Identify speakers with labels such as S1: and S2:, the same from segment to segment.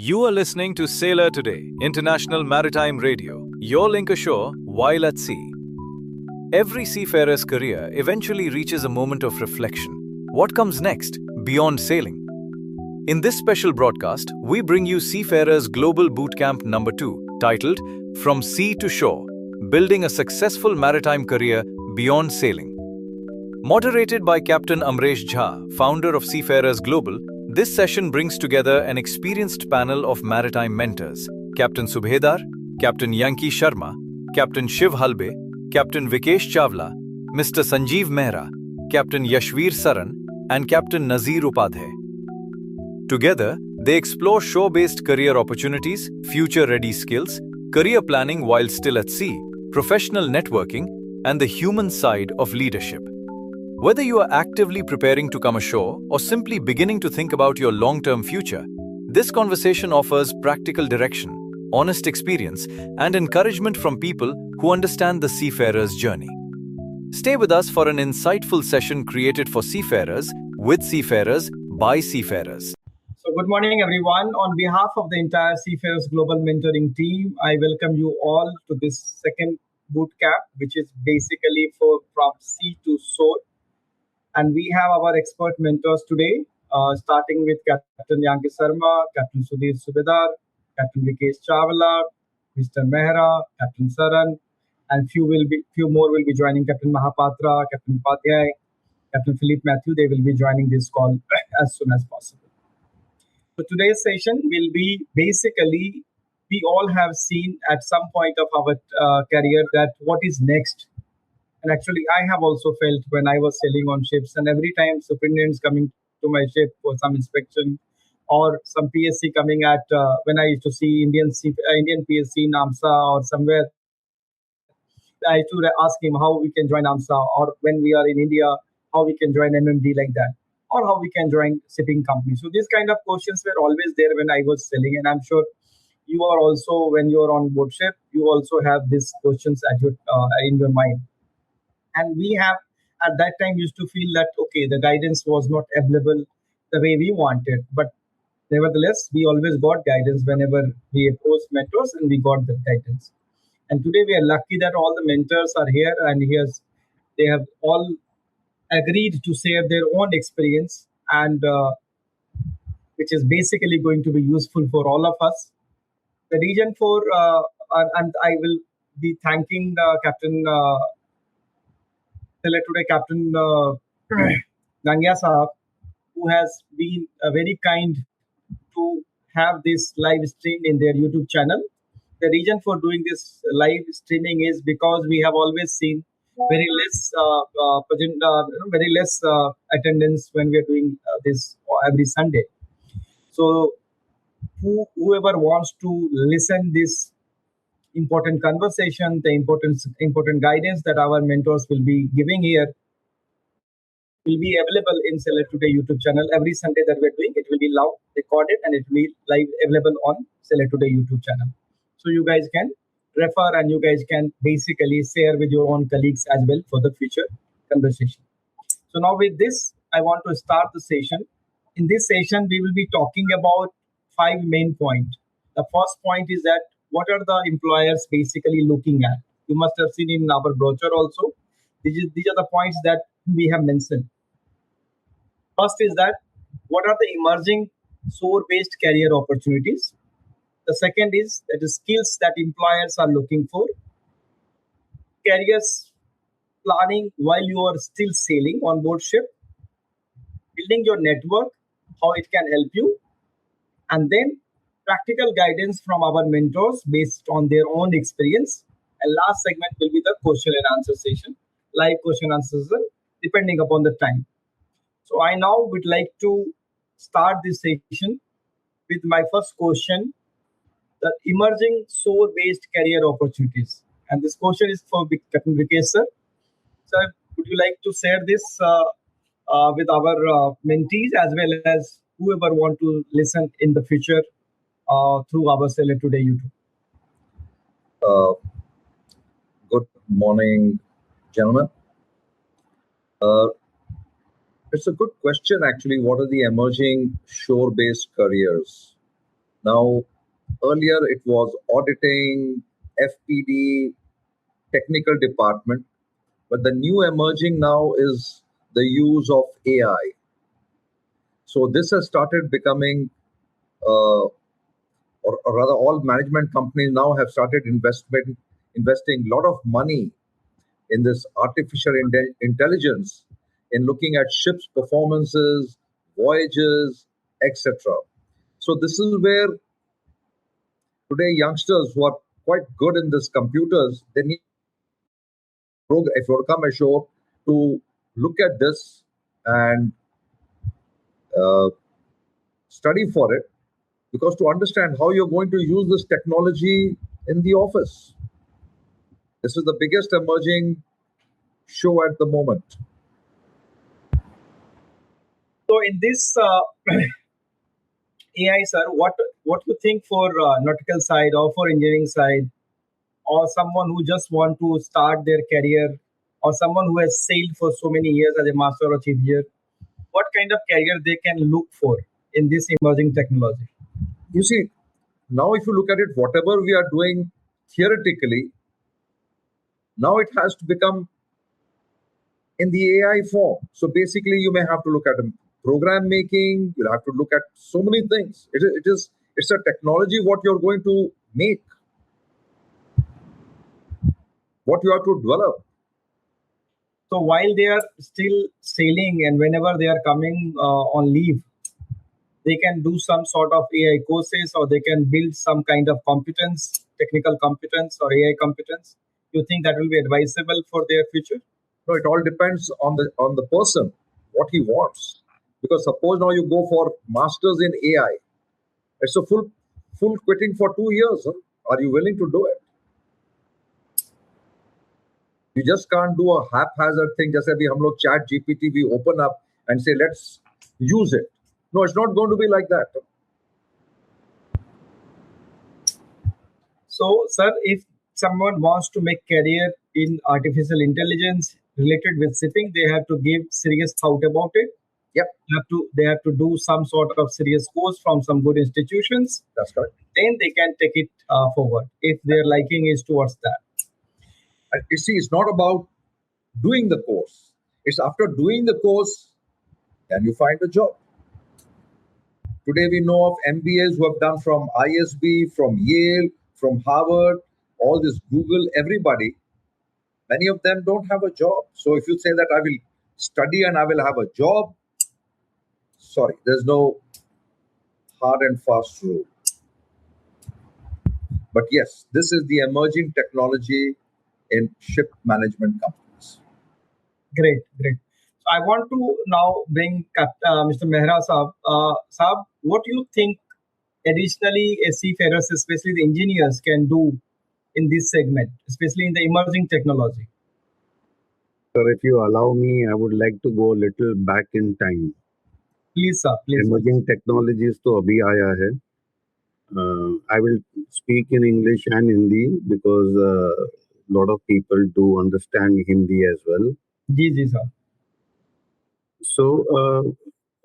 S1: You are listening to Sailor Today, International Maritime Radio, your link ashore while at sea. Every seafarer's career eventually reaches a moment of reflection. What comes next, beyond sailing? In this special broadcast, we bring you Seafarers Global Boot Camp number 2, titled From Sea to Shore, Building a Successful Maritime Career Beyond Sailing. Moderated by Captain Amresh Jha, founder of Seafarers Global, this session brings together an experienced panel of maritime mentors: Captain Subhedar, Captain Yankee Sharma, Captain Shiv Halbe, Captain Vikesh Chawla, Mr. Sanjeev Mehra, Captain Yashvir Saran, and Captain Nazir Upadhyae. Together, they explore shore-based career opportunities, future-ready skills, career planning while still at sea, professional networking, and the human side of leadership. Whether you are actively preparing to come ashore or simply beginning to think about your long-term future, this conversation offers practical direction, honest experience, and encouragement from people who understand the seafarer's journey. Stay with us for an insightful session created for seafarers, with seafarers, by seafarers.
S2: So good morning, everyone. On behalf of the entire Seafarers Global Mentoring team, I welcome you all to this second boot camp, which is basically from sea to shore. And we have our expert mentors today, starting with Captain Yankee Sharma, Captain Subhedar, Captain Vikesh Chawla, Mr. Mehra, Captain Saran, and few more will be joining: Captain Mahapatra, Captain Upadhyae, Captain Philip Matthew. They will be joining this call as soon as possible. So today's session will be basically, we all have seen at some point of our career that what is next. And actually, I have also felt when I was sailing on ships, and every time superintendents coming to my ship for some inspection, or some PSC coming at when I used to see Indian PSC in AMSA or somewhere, I used to ask him how we can join AMSA, or when we are in India, how we can join MMD like that, or how we can join shipping company. So these kind of questions were always there when I was sailing, and I'm sure you are also, when you are on board ship, you also have these questions at your in your mind. And we have, at that time, used to feel that, okay, the guidance was not available the way we wanted. But nevertheless, we always got guidance whenever we approached mentors, and we got the guidance. And today we are lucky that all the mentors are here, and they have all agreed to share their own experience, and which is basically going to be useful for all of us. The reason for, and I will be thanking Captain today, Captain Nangya Sahab, who has been very kind to have this live stream in their YouTube channel. The reason for doing this live streaming is because we have always seen very less attendance when we are doing this every Sunday. So whoever wants to listen this important conversation, the important guidance that our mentors will be giving here, will be available in Sailor Today YouTube channel every Sunday that we're doing. It will be live recorded, and it will be live available on Sailor Today YouTube channel. So you guys can refer, and you guys can basically share with your own colleagues as well for the future conversation. So now with this, I want to start the session. In this session, we will be talking about 5 main points. The first point is that what are the employers basically looking at? You must have seen in our brochure also. These are the points that we have mentioned. First is that what are the emerging shore-based career opportunities? The second is that the skills that employers are looking for. Careers planning while you are still sailing on board ship. Building your network, how it can help you. And then practical guidance from our mentors based on their own experience. And last segment will be the question and answer session, live question and answer session, depending upon the time. So I now would like to start this session with my first question, the emerging shore-based career opportunities. And this question is for Captain Vikesh, sir. Sir, would you like to share this with our mentees as well as whoever want to listen in the future through our Sailor Today YouTube?
S3: Good morning, gentlemen. It's a good question, actually. What are the emerging shore-based careers? Now, earlier it was auditing, FPD, technical department, but the new emerging now is the use of AI. So this has started becoming, or rather, all management companies now have started investing a lot of money in this artificial intelligence, in looking at ships' performances, voyages, etc. So this is where today youngsters who are quite good in this computers, they need if you come ashore to look at this and uh, study for it, because to understand how you're going to use this technology in the office. This is the biggest emerging show at the moment.
S2: So in this AI, sir, what you think for nautical side or for engineering side, or someone who just want to start their career, or someone who has sailed for so many years as a master or chief engineer, what kind of career they can look for in this emerging technology?
S3: You see, now if you look at it, whatever we are doing theoretically, now it has to become in the AI form. So basically, you may have to look at program making. You'll have to look at so many things. It's a technology what you're going to make, what you have to develop.
S2: So while they are still sailing and whenever they are coming on leave, they can do some sort of AI courses, or they can build some kind of competence, technical competence or AI competence. You think that will be advisable for their future?
S3: No, it all depends on the person, what he wants. Because suppose now you go for masters in AI, it's a full quitting for 2 years. Huh? Are you willing to do it? You just can't do a haphazard thing. Just like हम लोग chat GPT, we open up and say let's use it. No, it's not going to be like that.
S2: So, sir, if someone wants to make career in artificial intelligence related with shipping, they have to give serious thought about it.
S3: Yep,
S2: They have to do some sort of serious course from some good institutions.
S3: that's correct.
S2: Then they can take it forward if their liking is towards that.
S3: And you see, it's not about doing the course. It's after doing the course, then you find a job. Today we know of MBAs who have done from ISB, from Yale, from Harvard, all this Google, everybody. Many of them don't have a job. So if you say that I will study and I will have a job, sorry, there's no hard and fast rule. But yes, this is the emerging technology in ship management companies.
S2: Great, great. So I want to now bring Mr. Mehra Saab. Saab, what do you think additionally seafarers, especially the engineers, can do in this segment, especially in the emerging technology?
S4: Sir, if you allow me, I would like to go a little back in time.
S2: Please, sir, please.
S4: Emerging technologies तो अभी आया है. I will speak in English and Hindi because a lot of people do understand Hindi as well.
S2: Ji, sir.
S4: So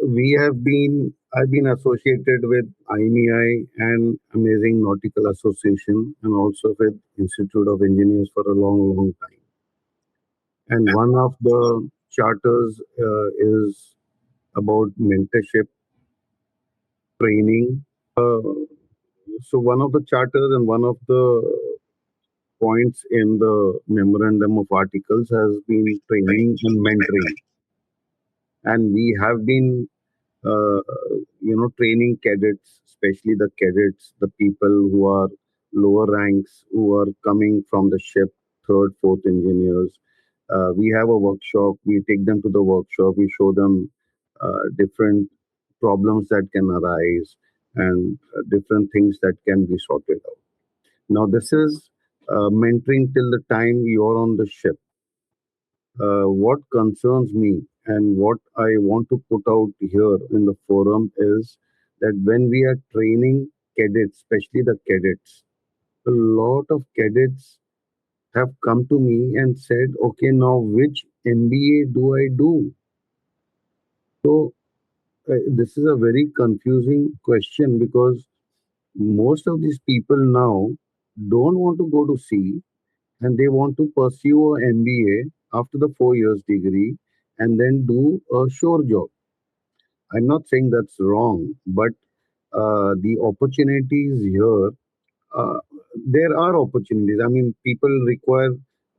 S4: I've been associated with IMEI and Amazing Nautical Association and also with Institute of Engineers for a long time. And one of the charters is about mentorship training. So one of the charters and one of the points in the memorandum of articles has been training and mentoring. And we have been, training cadets, especially the cadets, the people who are lower ranks, who are coming from the ship, third, fourth engineers. We have a workshop. We take them to the workshop. We show them different problems that can arise and different things that can be sorted out. Now, this is mentoring till the time you're on the ship. What concerns me and what I want to put out here in the forum is that when we are training cadets, especially the cadets, a lot of cadets have come to me and said, okay, now which MBA do I do? So this is a very confusing question because most of these people now don't want to go to sea, and they want to pursue a MBA after the 4 years degree and then do a shore job. I'm not saying that's wrong, but the opportunities here, uh, there are opportunities. I mean, people require,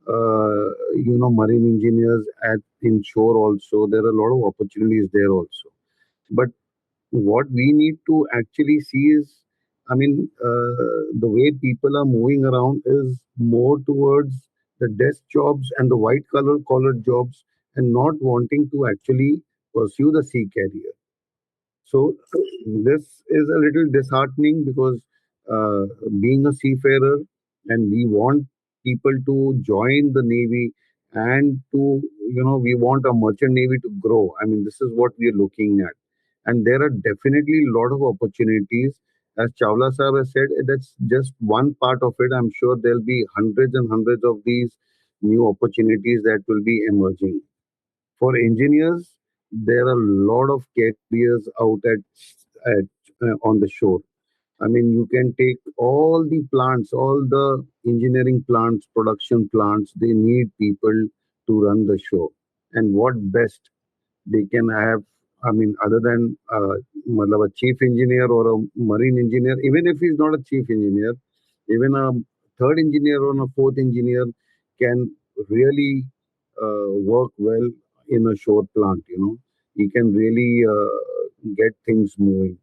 S4: marine engineers at in shore also. There are a lot of opportunities there also. But what we need to actually see is, I mean, the way people are moving around is more towards the desk jobs and the white collar jobs, and not wanting to actually pursue the sea career. So this is a little disheartening because uh, being a seafarer, and we want people to join the navy, and to, we want a merchant navy to grow. I mean, this is what we are looking at, and there are definitely a lot of opportunities. As Chawla Sahab has said, that's just one part of it. I'm sure there'll be hundreds and hundreds of these new opportunities that will be emerging. For engineers, there are a lot of careers out at on the shore. I mean, you can take all the plants, all the engineering plants, production plants. They need people to run the show. And what best they can have? I mean, other than matlab a chief engineer or a marine engineer, even if he's not a chief engineer, even a third engineer or a fourth engineer can really work well in a shore plant. He can really get things moving.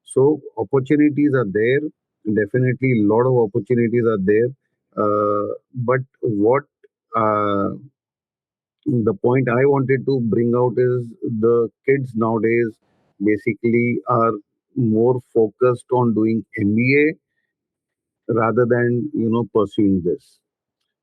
S4: So opportunities are there. Definitely, a lot of opportunities are there. But what uh, the point I wanted to bring out is the kids nowadays basically are more focused on doing MBA rather than pursuing this.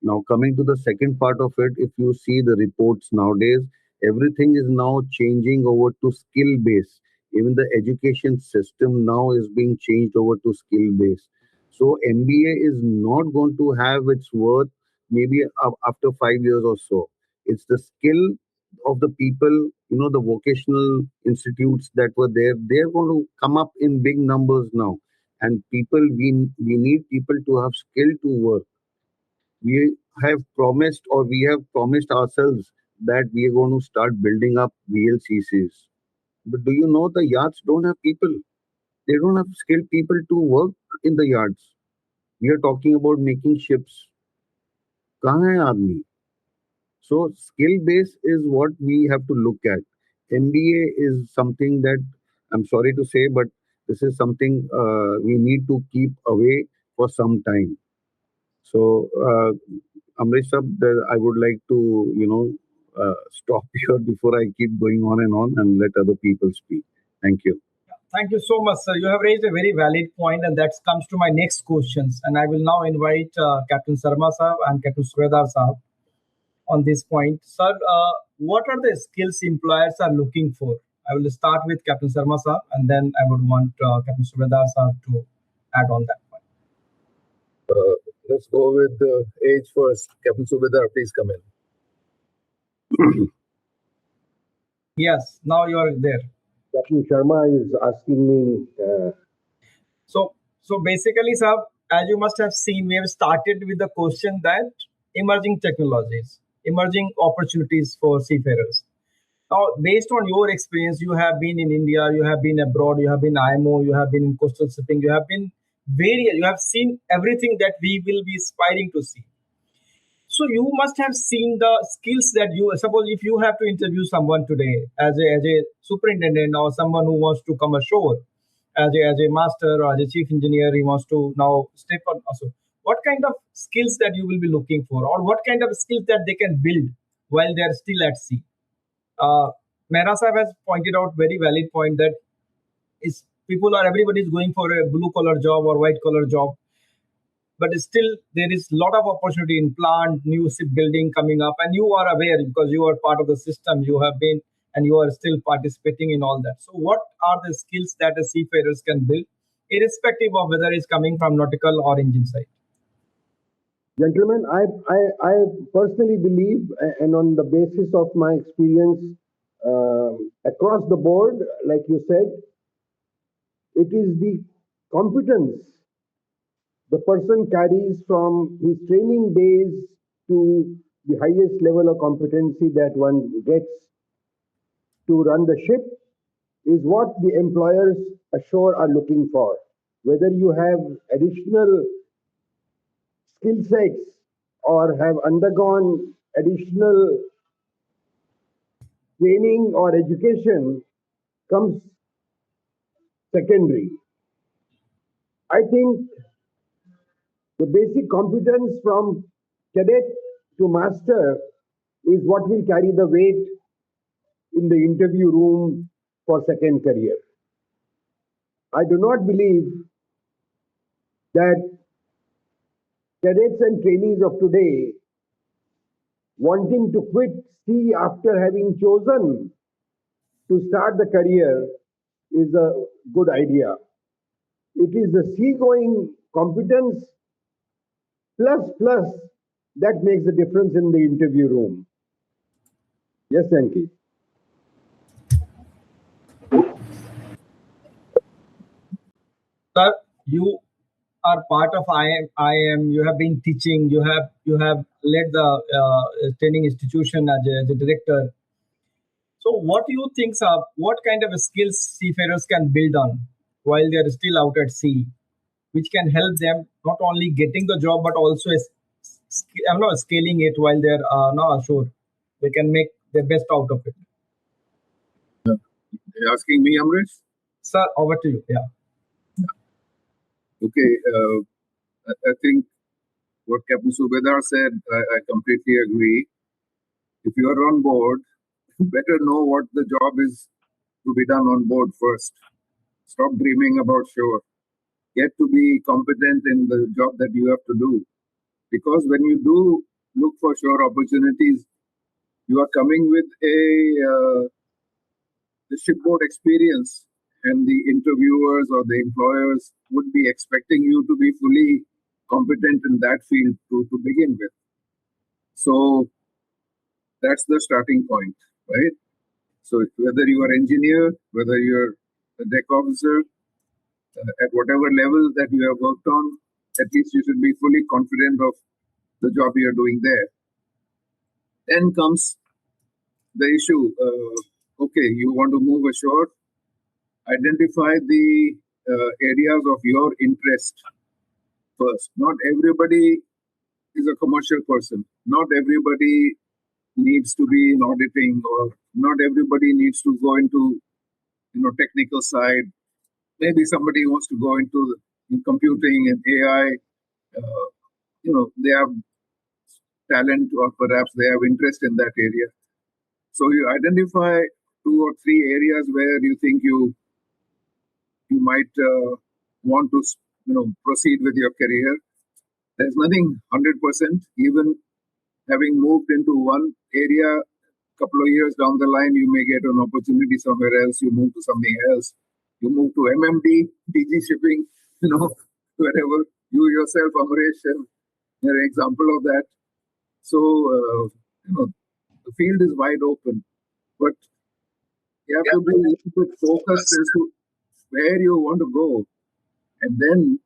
S4: Now, coming to the second part of it, if you see the reports nowadays, everything is now changing over to skill base. Even the education system now is being changed over to skill base. So, MBA is not going to have its worth maybe after 5 years or so. It's the skill of the people, the vocational institutes that were there, they're going to come up in big numbers now. And we need people to have skill to work. We have promised ourselves that we are going to start building up VLCCs. But do you know the yachts don't have people? They don't have skilled people to work in the yards. We are talking about making ships. कहाँ है आदमी? So skill base is what we have to look at. MBA is something that, I'm sorry to say, but this is something we need to keep away for some time. So, Amresh sir, I would like to, stop here before I keep going on and let other people speak. Thank you.
S2: Thank you so much, sir. You have raised a very valid point, and that comes to my next questions. And I will now invite Captain Sharma sir and Captain Subhedar sir on this point. Sir, what are the skills employers are looking for? I will start with Captain Sharma sir, and then I would want Captain Subhedar sir to add on that point.
S3: Let's go with the age first. Captain Subhedar, please come in.
S2: Yes, now you are there.
S5: Captain Sharma is asking me.
S2: So basically, sir, as you must have seen, we have started with the question that emerging technologies, emerging opportunities for seafarers. Now, based on your experience, you have been in India, you have been abroad, you have been IMO, you have been in coastal shipping, you have been various, you have seen everything that we will be aspiring to see. So you must have seen the skills that you suppose if you have to interview someone today as a superintendent or someone who wants to come ashore as a master or as a chief engineer, he wants to now step on also. What kind of skills that you will be looking for, or what kind of skills that they can build while they are still at sea? Mehra Sahib has pointed out very valid point that is everybody is going for a blue collar job or white collar job, but still there is a lot of opportunity in plant, new shipbuilding coming up, and you are aware because you are part of the system. You have been and you are still participating in all that. So, what are the skills that a seafarers can build, irrespective of whether it's coming from nautical or engine side?
S5: Gentlemen, I personally believe, and on the basis of my experience across the board, like you said, it is the competence the person carries from his training days to the highest level of competency that one gets to run the ship is what the employers ashore are looking for. Whether you have additional skill sets or have undergone additional training or education comes secondary. I think the basic competence from cadet to master is what will carry the weight in the interview room for second career. I do not believe that cadets and trainees of today wanting to quit sea after having chosen to start the career is a good idea. It is the seagoing competence plus that makes the difference in the interview room. Yes, Yankee.
S2: Sir, you are part of IM. You have been teaching. You have led the training institution as a director. So, what do you think, sir? What kind of skills seafarers can build on while they are still out at sea, which can help them not only getting the job but also scaling it while they're now ashore. They can make the best out of it.
S6: You're asking me, Amresh?
S2: Sir, over to you. Yeah.
S6: Okay. I think what Captain Subhedar said, I completely agree. If you are on board, you better know what the job is to be done on board first. Stop dreaming about shore. Get to be competent in the job that you have to do. Because when you do look for shore opportunities, you are coming with the shipboard experience, and the interviewers or the employers would be expecting you to be fully competent in that field to begin with. So that's the starting point, right? So whether you are engineer, whether you're a deck officer, at whatever level that you have worked on, at least you should be fully confident of the job you're doing there. Then comes the issue. Okay, you want to move ashore, identify the areas of your interest first. Not everybody is a commercial person. Not everybody needs to be in auditing, or not everybody needs to go into technical side. Maybe somebody wants to go into computing and AI. They have talent, or perhaps they have interest in that area. So you identify 2 or 3 areas where you think you might want to proceed with your career. There's nothing 100%. Even having moved into one area, couple of years down the line, you may get an opportunity somewhere else. You move to something else. You move to MMD, DG shipping, wherever. You yourself, Amresh, are an example of that. So, the field is wide open, but you have to be a little bit focused as to where you want to go, and then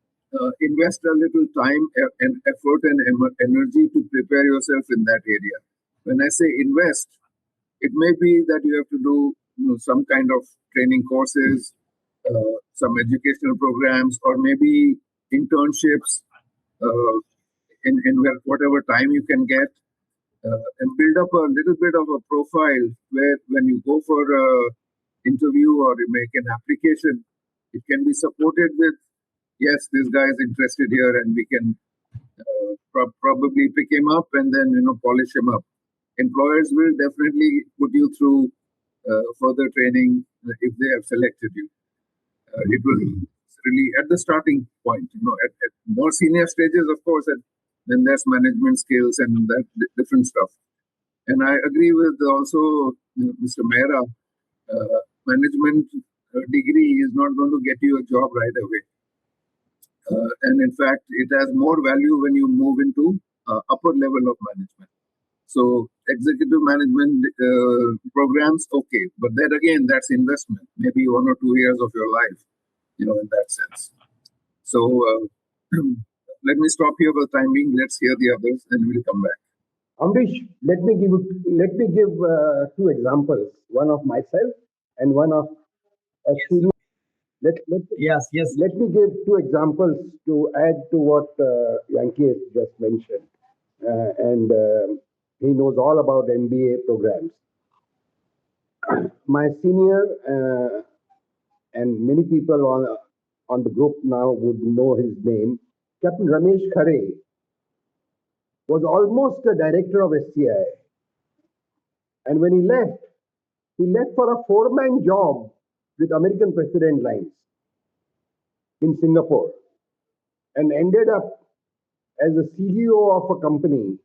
S6: invest a little time and effort and energy to prepare yourself in that area. When I say invest, it may be that you have to do some kind of training courses, some educational programs, or maybe internships in whatever time you can get, and build up a little bit of a profile where when you go for an interview or you make an application, it can be supported with, yes, this guy is interested here, and we can probably pick him up and then polish him up. Employers will definitely put you through further training if they have selected you. It will really at the starting point, at more senior stages, of course, then there's management skills and that different stuff. And I agree with also Mr. Mehra. Management degree is not going to get you a job right away. And in fact, it has more value when you move into upper level of management. So executive management programs, okay. But then again, that's investment, maybe 1 or 2 years of your life, in that sense. So let me stop here for the time being. Let's hear the others, and we'll come back.
S5: Amrish, let me give two examples. One of myself and one of a senior.
S2: Yes, yes.
S5: Let me give two examples to add to what Yankee has just mentioned, and he knows all about MBA programs. My senior and many people on the group now would know his name. Captain Ramesh Khare was almost a director of SCI, and when he left for a four-man job with American President Lines in Singapore, and ended up as a CEO of a company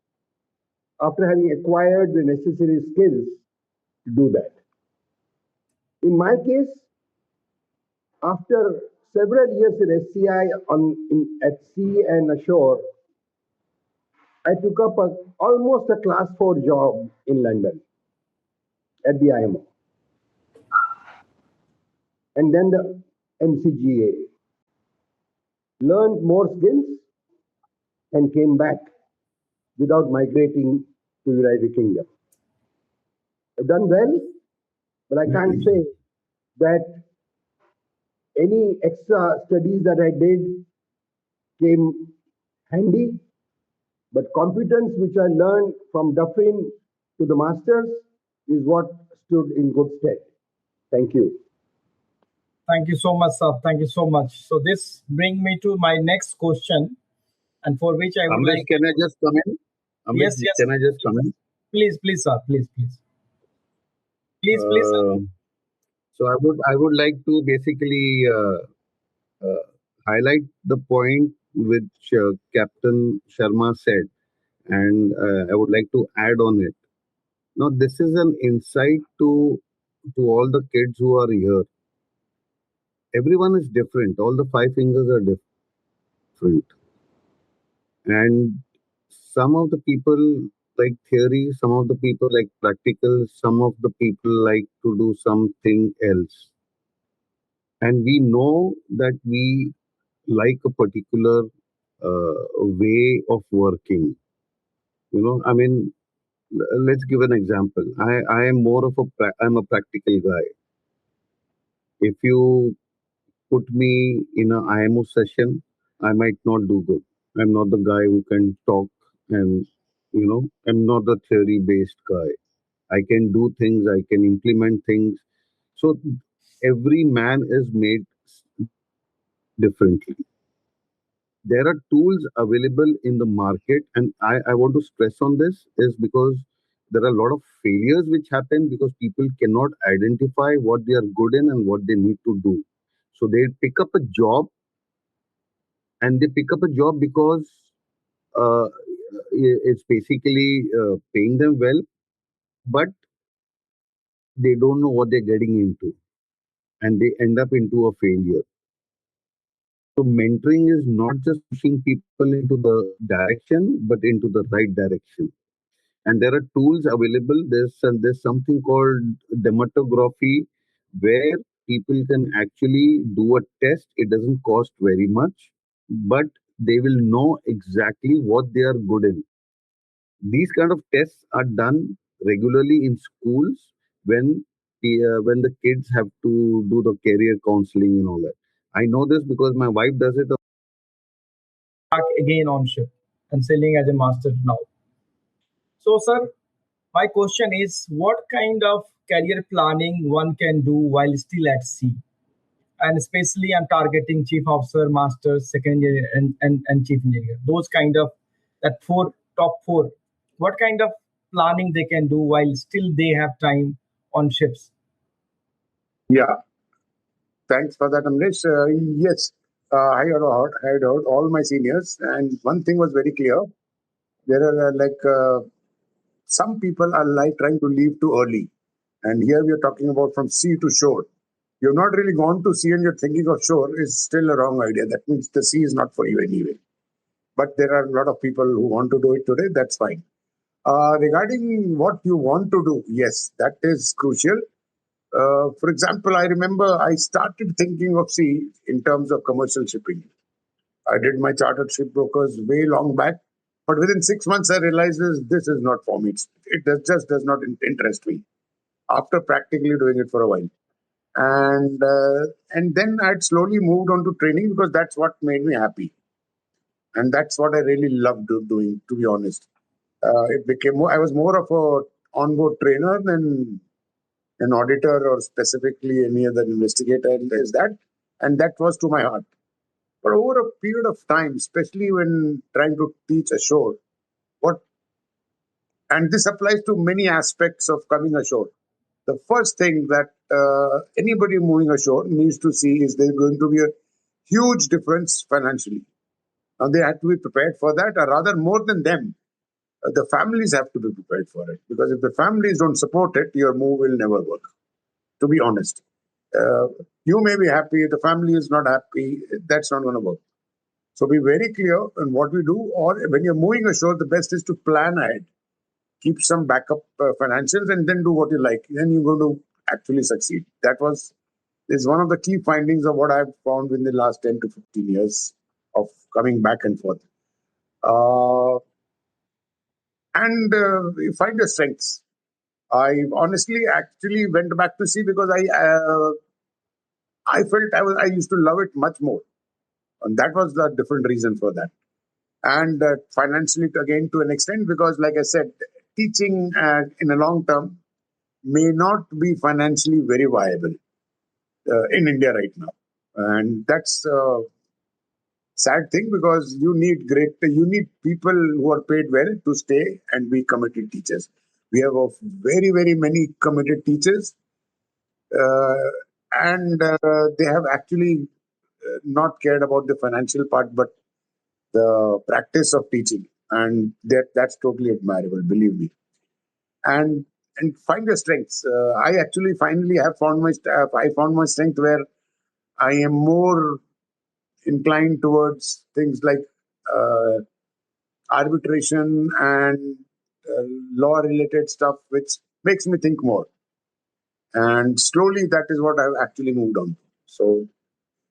S5: after having acquired the necessary skills to do that. In my case, after several years in SCI at sea and ashore, I took up almost a class 4 job in London at the IMO. And then the MCGA. Learned more skills and came back without migrating to United Kingdom. I've done well, but I can't say that any extra studies that I did came handy, but competence which I learned from Dufferin to the masters is what stood in good stead. Thank you.
S2: Thank you so much, sir. Thank you so much. So this brings me to my next question, and for which I would
S4: Amresh,
S2: like...
S4: can I just come in? Amresh,
S2: Yes, yes.
S4: Can I just come in?
S2: Please, sir. Please. Please, sir.
S4: So I would like to basically highlight the point which Captain Sharma said, and I would like to add on it. Now, this is an insight to all the kids who are here. Everyone is different. All the five fingers are different, and some of the people like theory, some of the people like practical, some of the people like to do something else. And we know that we like a particular way of working. I mean, let's give an example. I am more of I'm a practical guy. If you put me in an IMO session, I might not do good. I'm not the guy who can talk, and I'm not the theory based guy. I can do things, I can implement things. So every man is made differently. There are tools available in the market, and I want to stress on this is because there are a lot of failures which happen because people cannot identify what they are good in and what they need to do. So they pick up a job, and they pick up a job because uh, it's basically paying them well, but they don't know what they're getting into, and they end up into a failure. So mentoring is not just pushing people into the direction, but into the right direction. And there are tools available. There's something called dermatography, where people can actually do a test. It doesn't cost very much, but they will know exactly what they are good in. These kind of tests are done regularly in schools when the kids have to do the career counseling and all that. I know this because my wife does it.
S2: Back again on ship and sailing as a master now. So, sir, my question is, what kind of career planning one can do while still at sea? And especially I'm targeting chief officer, master, second engineer, and chief engineer. Those kind of top four. What kind of planning they can do while still they have time on ships?
S6: Yeah, thanks for that, Amresh. Yes, I had heard all my seniors, and one thing was very clear. There are some people are like trying to leave too early. And here we are talking about from sea to shore. You've not really gone to sea and you're thinking of shore is still a wrong idea. That means the sea is not for you anyway. But there are a lot of people who want to do it today. That's fine. Regarding what you want to do, yes, that is crucial. For example, I remember I started thinking of sea in terms of commercial shipping.
S5: I did my chartered shipbrokers way long back, but within 6 months I realized this is not for me. Just does not interest me. After practically doing it for a while, and then I'd slowly moved on to training because that's what made me happy, and that's what I really loved doing. To be honest, it became more. I was more of a onboard trainer than an auditor or specifically any other investigator. Is that, and that was to my heart. But over a period of time, especially when trying to teach ashore, what and this applies to many aspects of coming ashore. The first thing that anybody moving ashore needs to see is there's going to be a huge difference financially. Now they have to be prepared for that, or rather, more than them, the families have to be prepared for it. Because if the families don't support it, your move will never work. To be honest, you may be happy, the family is not happy. That's not going to work. So be very clear on what we do. Or when you're moving ashore, the best is to plan ahead, keep some backup financials, and then do what you like. Then you're going to actually succeed. That is one of the key findings of what I've found in the last 10 to 15 years of coming back and forth. You find your strengths. I honestly actually went back to sea because I felt I used to love it much more, and that was the different reason for that. And financially, again, to an extent, because like I said, teaching in a long term may not be financially very viable in India right now, and that's a sad thing because you need people who are paid well to stay and be committed teachers. We have very, very many committed teachers, and they have actually not cared about the financial part, but the practice of teaching, and that's totally admirable, believe me. And find your strengths. I actually finally have found I found my strength where I am more inclined towards things like uh, arbitration and law-related stuff, which makes me think more. And slowly, that is what I've actually moved on. So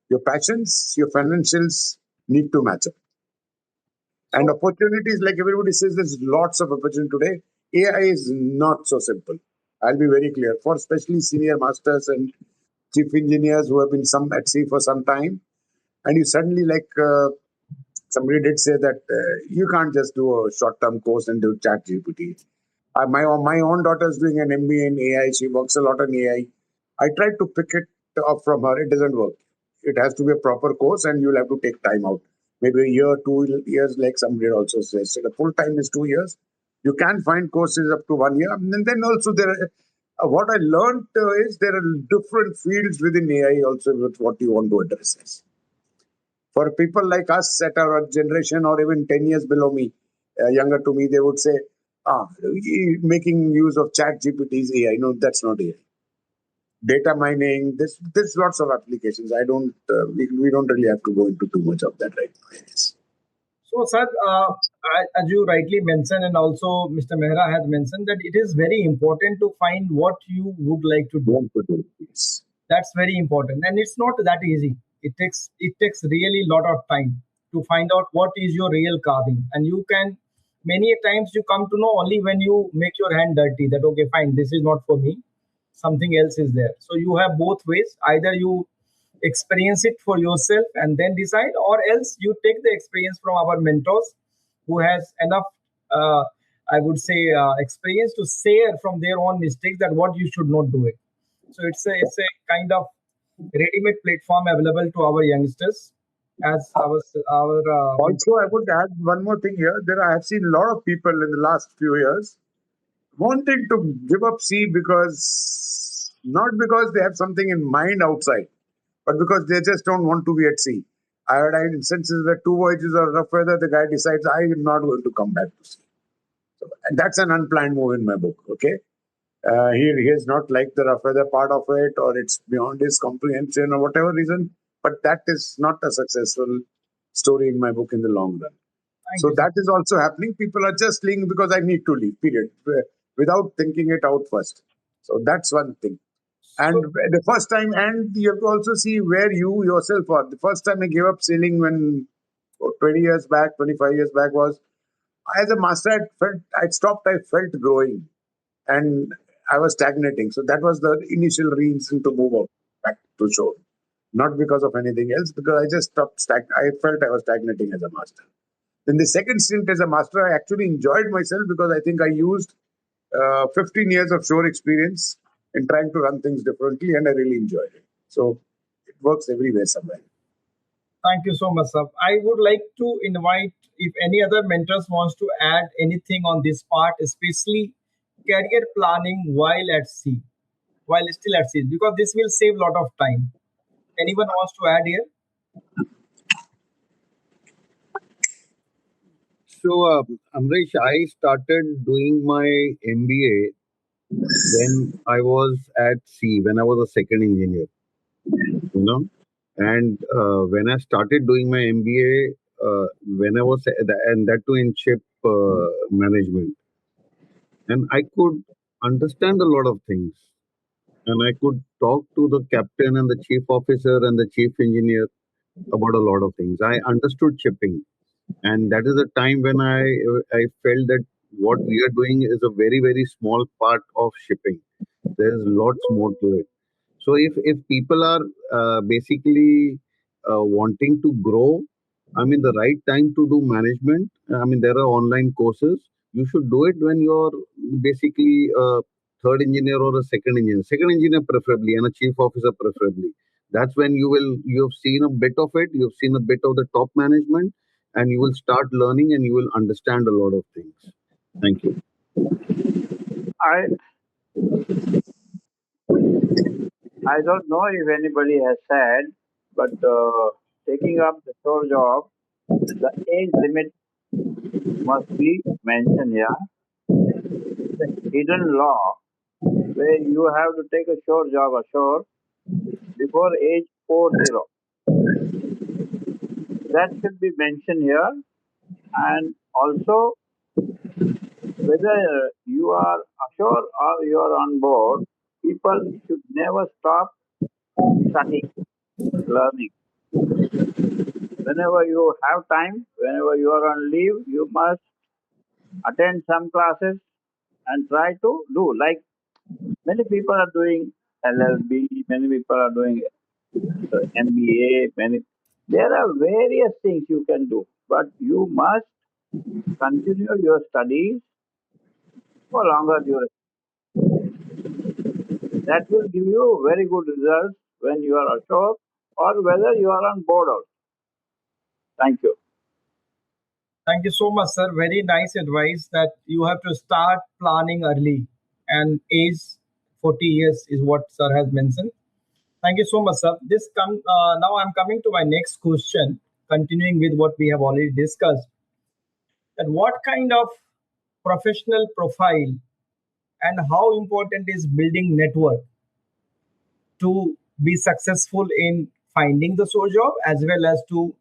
S5: your passions, your financials need to match up. And opportunities, like everybody says, there's lots of opportunity today. AI is not so simple. I'll be very clear. For especially senior masters and chief engineers who have been at sea for some time, and you suddenly somebody did say that you can't just do a short-term course and do chat GPT. My own daughter is doing an MBA in AI. She works a lot on AI. I tried to pick it up from her. It doesn't work. It has to be a proper course, and you'll have to take time out. Maybe a year, 2 years, like somebody also says. So the full time is 2 years. You can find courses up to 1 year. And then also what I learned is there are different fields within AI also with what you want to address. For people like us at our generation or even 10 years below me, younger to me, they would say, making use of chat GPT is AI. No, that's not AI. Data mining, there's lots of applications. We don't really have to go into too much of that right now. Yes.
S2: So, sir, as you rightly mentioned, and also Mr. Mehra has mentioned, that it is very important to find what you would like to do.
S3: Yes.
S2: That's very important, and it's not that easy. It takes really lot of time to find out what is your real carving, and you can many times you come to know only when you make your hand dirty. That okay, fine, this is not for me. Something else is there. So you have both ways. Either you experience it for yourself and then decide, or else you take the experience from our mentors who has enough I would say experience to share from their own mistakes that what you should not do it. So it's a kind of ready-made platform available to our youngsters as our
S5: Also, I would add one more thing here. I have seen a lot of people in the last few years wanting to give up sea because not because they have something in mind outside, but because they just don't want to be at sea. I had instances where 2 voyages of rough weather, the guy decides I am not going to come back to sea. So, and that's an unplanned move in my book. Okay, he has not liked the rough weather part of it, or it's beyond his comprehension, or whatever reason. But that is not a successful story in my book in the long run. So that is also happening. People are just leaving because I need to leave, period, without thinking it out first. So that's one thing. And the first time, and you have to also see where you yourself are. The first time I gave up sailing when 20 years back, 25 years back was, as a master, I felt growing and I was stagnating. So that was the initial reason to move out back to shore. Not because of anything else, because I just I felt I was stagnating as a master. Then the second stint as a master, I actually enjoyed myself because I think I used 15 years of shore experience in trying to run things differently, and I really enjoyed it. So it works everywhere somewhere.
S2: Thank you so much, sir. I would like to invite if any other mentors wants to add anything on this part, especially career planning while at sea, while still at sea, because this will save a lot of time. Anyone wants to add here?
S4: So, Amresh, I started doing my MBA when I was at sea, when I was a second engineer, you know. And when I started doing my MBA, when I was, and that too in ship management, and I could understand a lot of things. And I could talk to the captain and the chief officer and the chief engineer about a lot of things. I understood shipping, and that is a time when I felt that what we are doing is a very small part of shipping. There's lots more to it. So if people are basically wanting to grow, I mean the right time to do management. I mean there are online courses. You should do it when you're basically a third engineer or a second engineer. Second engineer preferably, and a chief officer preferably. That's when you've seen a bit of it. You've seen a bit of the top management, and you will start learning and you will understand a lot of things. Thank you.
S7: I I don't know if anybody has said, but taking up the shore job, the age limit must be mentioned here. It's a hidden law where you have to take a shore job ashore before age 40. That should be mentioned here. And also, whether you are ashore or you are on board, people should never stop studying, learning. Whenever you have time, whenever you are on leave, you must attend some classes and try to do. Like many people are doing LLB, many people are doing MBA, there are various things you can do, but you must continue your studies for longer duration. That will give you very good results when you are ashore or whether you are on board also. Thank you.
S2: Thank you so much, sir. Very nice advice that you have to start planning early, and age 40 years is what sir has mentioned. Thank you so much, sir. Now I'm coming to my next question, continuing with what we have already discussed. That what kind of professional profile and how important is building network to be successful in finding the soul job as well as to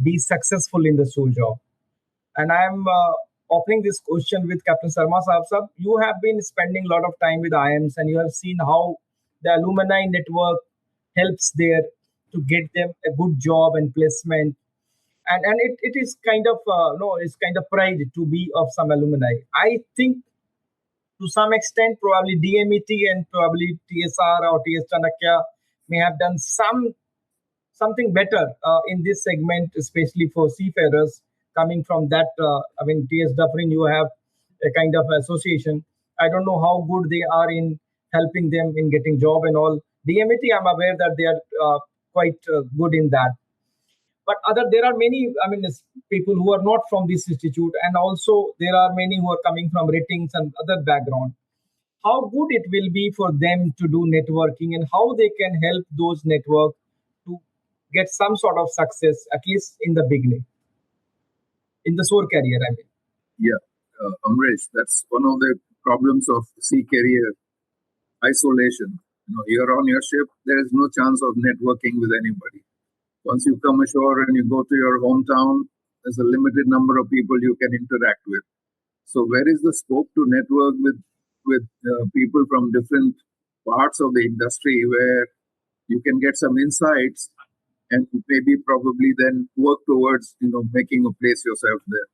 S2: be successful in the soul job. And I'm opening this question with Captain Sharma Sahab. Sir, you have been spending a lot of time with IMs and you have seen how the alumni network helps there to get them a good job and placement. And it is kind of it's kind of pride to be of some alumni. I think to some extent probably DMET and probably TSR or TS Chanakya may have done something better in this segment, especially for seafarers coming from that. I mean, TS Dufferin, you have a kind of association. I don't know how good they are in helping them in getting job and all. DMET, I'm aware that they are quite good in that. But there are many, I mean, people who are not from this institute, and also there are many who are coming from ratings and other background. How good it will be for them to do networking and how they can help those network to get some sort of success, at least in the beginning, in the SOAR career, I mean.
S6: Yeah, Amresh, that's one of the problems of sea career, isolation. You're on your ship, there is no chance of networking with anybody. Once you come ashore and you go to your hometown, there's a limited number of people you can interact with. So where is the scope to network with people from different parts of the industry where you can get some insights and maybe probably then work towards making a place yourself there.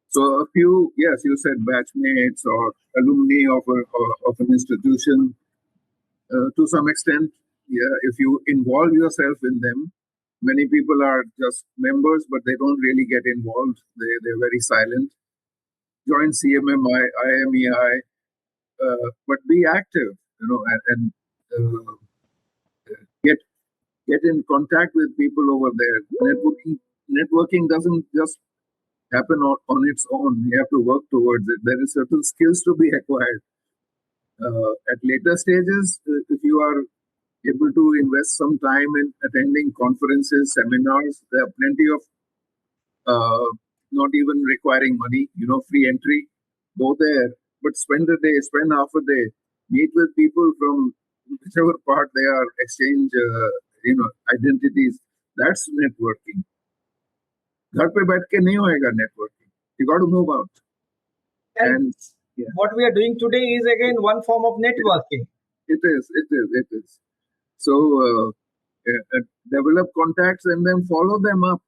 S6: So a few, yes, you said batchmates or alumni of an institution. To some extent, yeah, if you involve yourself in them, many people are just members, but they don't really get involved. They're very silent. Join CMMI, IMEI, but be active, and get in contact with people over there. Networking doesn't just happen on its own. You have to work towards it. There is certain skills to be acquired. At later stages, if you are able to invest some time in attending conferences, seminars, there are plenty of not even requiring money, free entry. Go there, but spend a day, spend half a day, meet with people from whichever part they are, exchange, identities. That's networking. घर पे बैठ के नहीं होएगा networking. You got to move out.
S2: And what we are doing today is again one form of networking.
S6: It is. So develop contacts and then follow them up.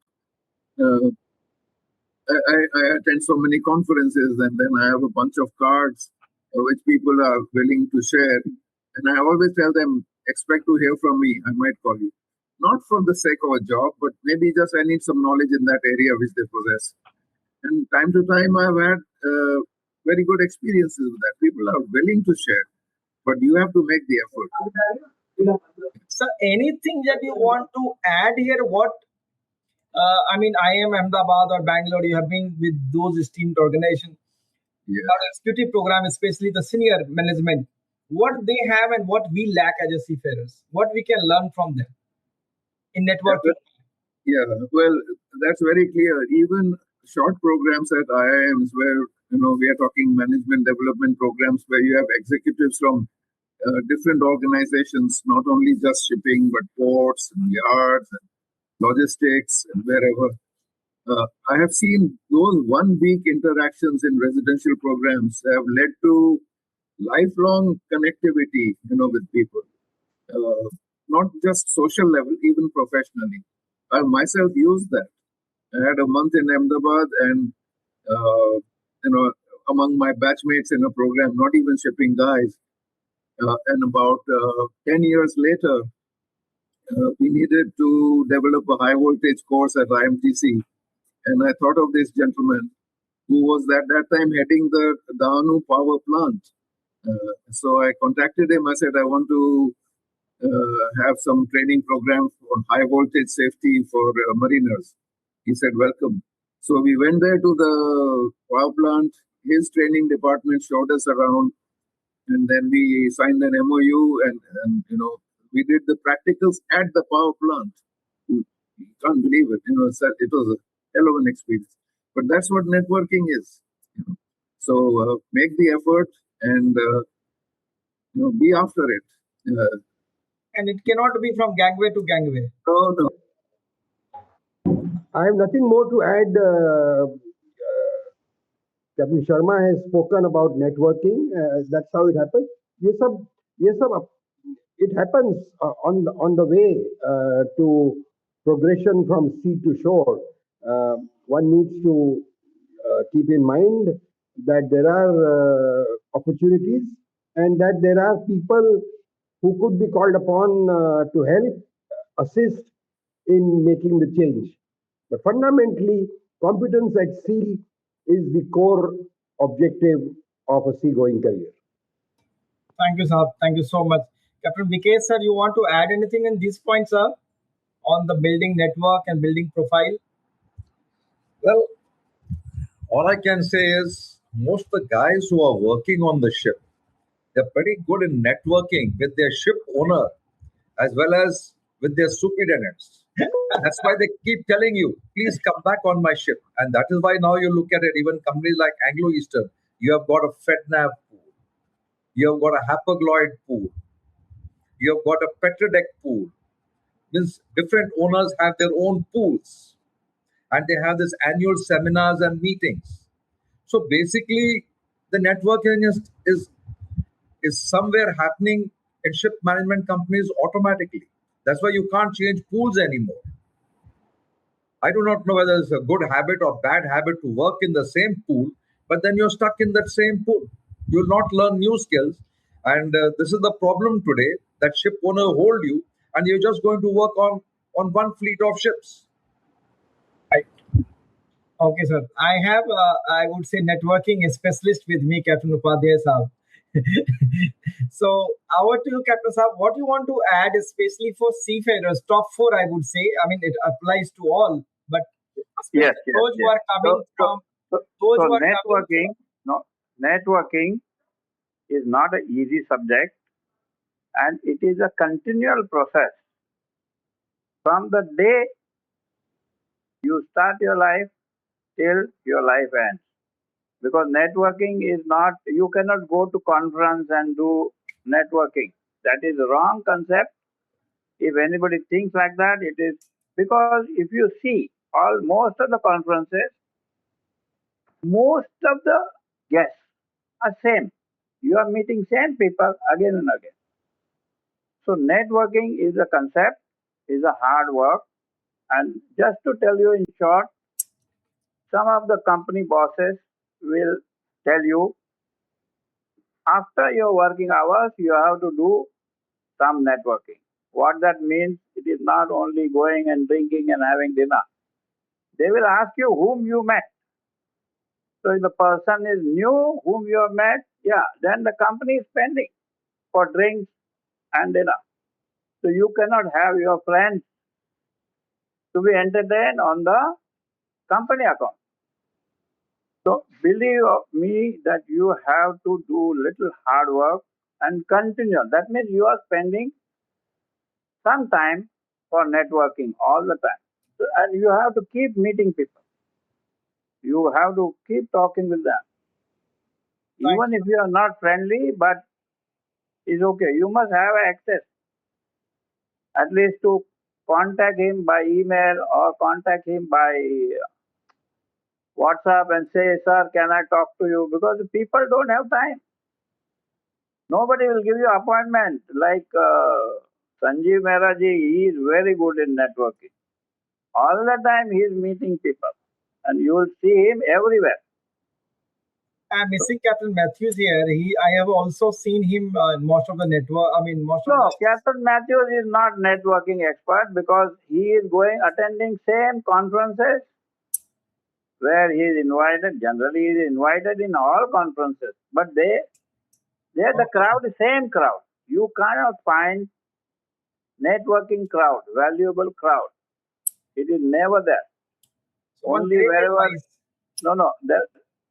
S6: I attend so many conferences, and then I have a bunch of cards which people are willing to share. And I always tell them, expect to hear from me. I might call you. Not for the sake of a job, but maybe just I need some knowledge in that area which they possess. And time to time, I've had very good experiences with that. People are willing to share, but you have to make the effort.
S2: So anything that you want to add here? What I mean, I am Ahmedabad or Bangalore. You have been with those esteemed organizations.
S6: Yeah.
S2: Our executive program, especially the senior management, what they have and what we lack as a seafarers, what we can learn from them in networking.
S6: Yeah, well, that's very clear. Even short programs at IIMs where, we are talking management development programs where you have executives from different organizations, not only just shipping, but ports and yards and logistics and wherever. I have seen those 1 week interactions in residential programs have led to lifelong connectivity, with people. Not just social level, even professionally. I myself used that. I had a month in Ahmedabad and, among my batchmates in a program, not even shipping guys. And about 10 years later, we needed to develop a high voltage course at IMTC. And I thought of this gentleman who was at that time heading the Dahanu power plant. So I contacted him. I said, I want to have some training program on high voltage safety for mariners. He said, welcome. So we went there to the power plant. His training department showed us around. And then we signed an MOU and we did the practicals at the power plant. You can't believe it. It was a hell of an experience. But that's what networking is. So make the effort and be after it.
S2: And it cannot be from gangway to gangway.
S6: Oh, no.
S5: I have nothing more to add. Captain Sharma has spoken about networking. That's how it happens. Yes, sir. It happens on the way to progression from sea to shore. One needs to keep in mind that there are opportunities and that there are people who could be called upon to help, assist in making the change. But fundamentally, competence at sea is the core objective of a seagoing career.
S2: Thank you, sir. Thank you so much. Captain Vikesh, sir, you want to add anything in this point, sir, on the building network and building profile?
S3: Well, all I can say is most of the guys who are working on the ship, they're pretty good in networking with their ship owner as well as with their superintendents. That's why they keep telling you, please come back on my ship. And that is why now you look at it, even companies like Anglo-Eastern, you have got a FedNav pool, you have got a Hapag-Lloyd pool, you have got a Petrodec pool. Means different owners have their own pools and they have this annual seminars and meetings. So basically, the networking is somewhere happening in ship management companies automatically. That's why you can't change pools anymore. I do not know whether it's a good habit or bad habit to work in the same pool, but then you're stuck in that same pool. You'll not learn new skills. And this is the problem today, that ship owner hold you and you're just going to work on one fleet of ships.
S2: Right. Okay, sir. I have, I would say, networking specialist with me, Captain Upadhyae Saab. So, over to you, Captain Saab. What you want to add, especially for seafarers, top four, I would say. I mean, it applies to all, but
S7: Yes,
S2: those who are coming from, those who are
S7: networking, networking is not an easy subject, and it is a continual process. From the day you start your life till your life ends. Because networking is not, you cannot go to conference and do networking. That is a wrong concept. If anybody thinks like that, it is because if you see most of the conferences, most of the guests are same. You are meeting same people again and again. So networking is a concept, is a hard work. And just to tell you in short, some of the company bosses will tell you after your working hours, you have to do some networking. What that means, it is not only going and drinking and having dinner. They will ask you whom you met. So if the person is new, whom you have met, yeah, then the company is spending for drinks and dinner. So you cannot have your friends to be entertained on the company account. So believe me that you have to do little hard work and continue. That means you are spending some time for networking all the time. So, and you have to keep meeting people. You have to keep talking with them. Even if you are not friendly, but it's okay. You must have access at least to contact him by email or contact him by WhatsApp and say, sir, can I talk to you? Because people don't have time. Nobody will give you appointment. Like Sanjeev Mehra ji, he is very good in networking. All the time he is meeting people. And you will see him everywhere.
S2: I'm missing Captain Matthews here. I have also seen him most of the network. I mean, most of
S7: No,
S2: the.
S7: Captain Matthews is not networking expert because he is attending same conferences where he is invited. Generally, he is invited in all conferences. But the crowd, same crowd. You cannot find networking crowd, valuable crowd. It is never there. Only wherever,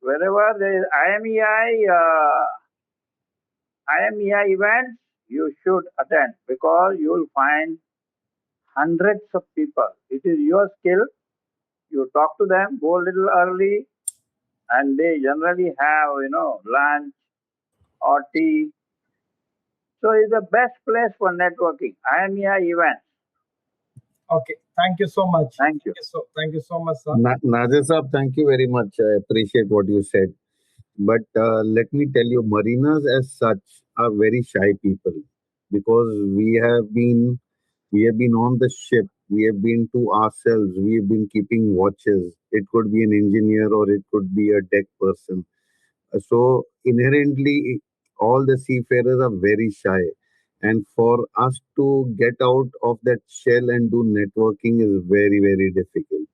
S7: wherever there is IMEI events, you should attend because you will find hundreds of people. It is your skill. You talk to them, go a little early, and they generally have, lunch or tea. So it's the best place for networking. IMEI events.
S2: Okay, thank you so much.
S7: Thank you.
S2: Thank you so much, sir.
S4: Nazir Saab, thank you very much. I appreciate what you said. But let me tell you, mariners as such are very shy people because we have been on the ship. We have been to ourselves. We have been keeping watches. It could be an engineer or it could be a deck person. So inherently, all the seafarers are very shy. And for us to get out of that shell and do networking is very, very difficult.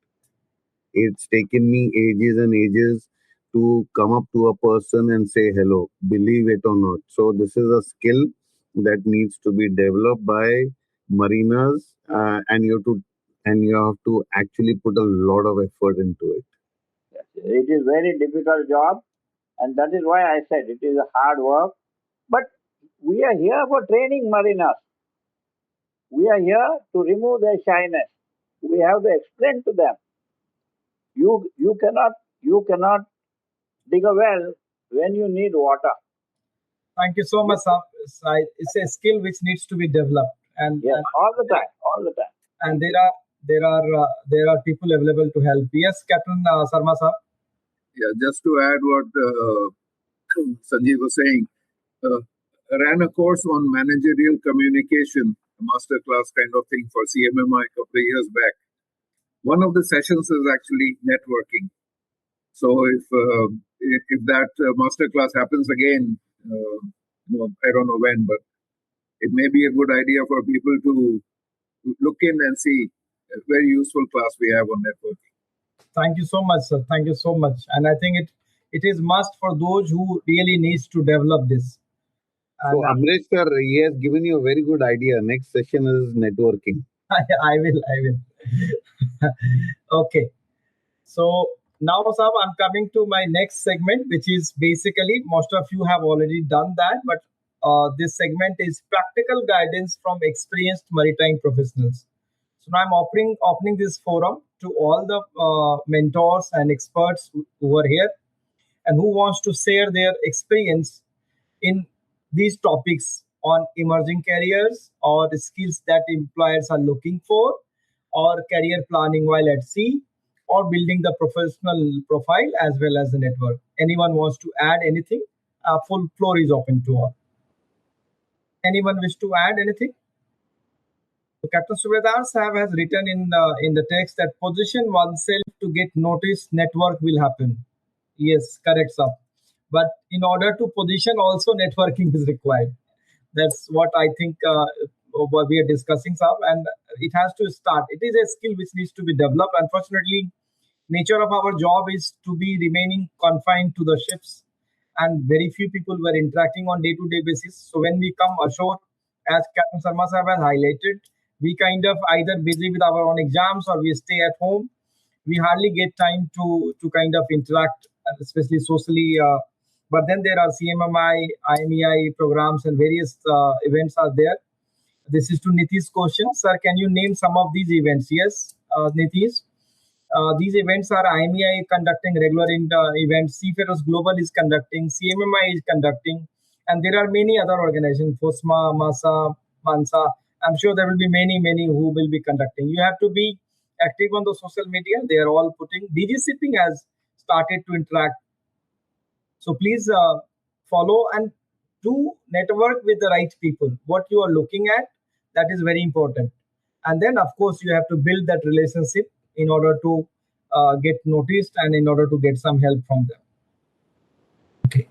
S4: It's taken me ages and ages to come up to a person and say hello, believe it or not. So this is a skill that needs to be developed by mariners, and you have to actually put a lot of effort into it.
S7: Yes, it is very difficult job, and that is why I said it is a hard work. But we are here for training mariners. We are here to remove their shyness. We have to explain to them. You cannot dig a well when you need water.
S2: Thank you so much, sir. It's a skill which needs to be developed, and
S7: yes, all the time.
S2: And there are people available to help. Yes, Captain Sharma sir.
S6: Yeah, just to add what Sanjeev was saying, ran a course on managerial communication master class kind of thing for CMMI a couple of years back. One of the sessions is actually networking. So if that master class happens again, I don't know when, but it may be a good idea for people to look in and see a very useful class we have on networking.
S2: Thank you so much, sir. Thank you so much. And I think it is must for those who really needs to develop this.
S4: So, Amresh sir, he has given you a very good idea. Next session is networking.
S2: I will. Okay. So now, Sab, I'm coming to my next segment, which is basically most of you have already done that, but this segment is practical guidance from experienced maritime professionals. So now I'm opening this forum to all the mentors and experts who are here and who wants to share their experience in these topics on emerging careers or the skills that employers are looking for, or career planning while at sea, or building the professional profile as well as the network. Anyone wants to add anything? Full floor is open to all. Anyone wish to add anything? So Captain Subhedar Sahab has written in the text that position oneself to get noticed, network will happen. Yes, correct, sir. But in order to position, also networking is required. That's what I think what we are discussing, sir. And it has to start. It is a skill which needs to be developed. Unfortunately, nature of our job is to be remaining confined to the ships, and very few people were interacting on day-to-day basis. So when we come ashore, as Captain Sharma Sahab has highlighted, we kind of either busy with our own exams or we stay at home. We hardly get time to kind of interact, especially socially. But then there are CMMI, IMEI programs and various events are there. This is to Niti's question. Sir, can you name some of these events? Yes, Nitish. These events are IMEI conducting regular events, Seafarers Global is conducting, CMMI is conducting, and there are many other organizations, FOSMA, MASA, MANSA. I'm sure there will be many who will be conducting. You have to be active on the social media. They are all putting. DG Shipping has started to interact. So please follow and do network with the right people. What you are looking at, that is very important. And then, of course, you have to build that relationship in order to get noticed and in order to get some help from them. Okay.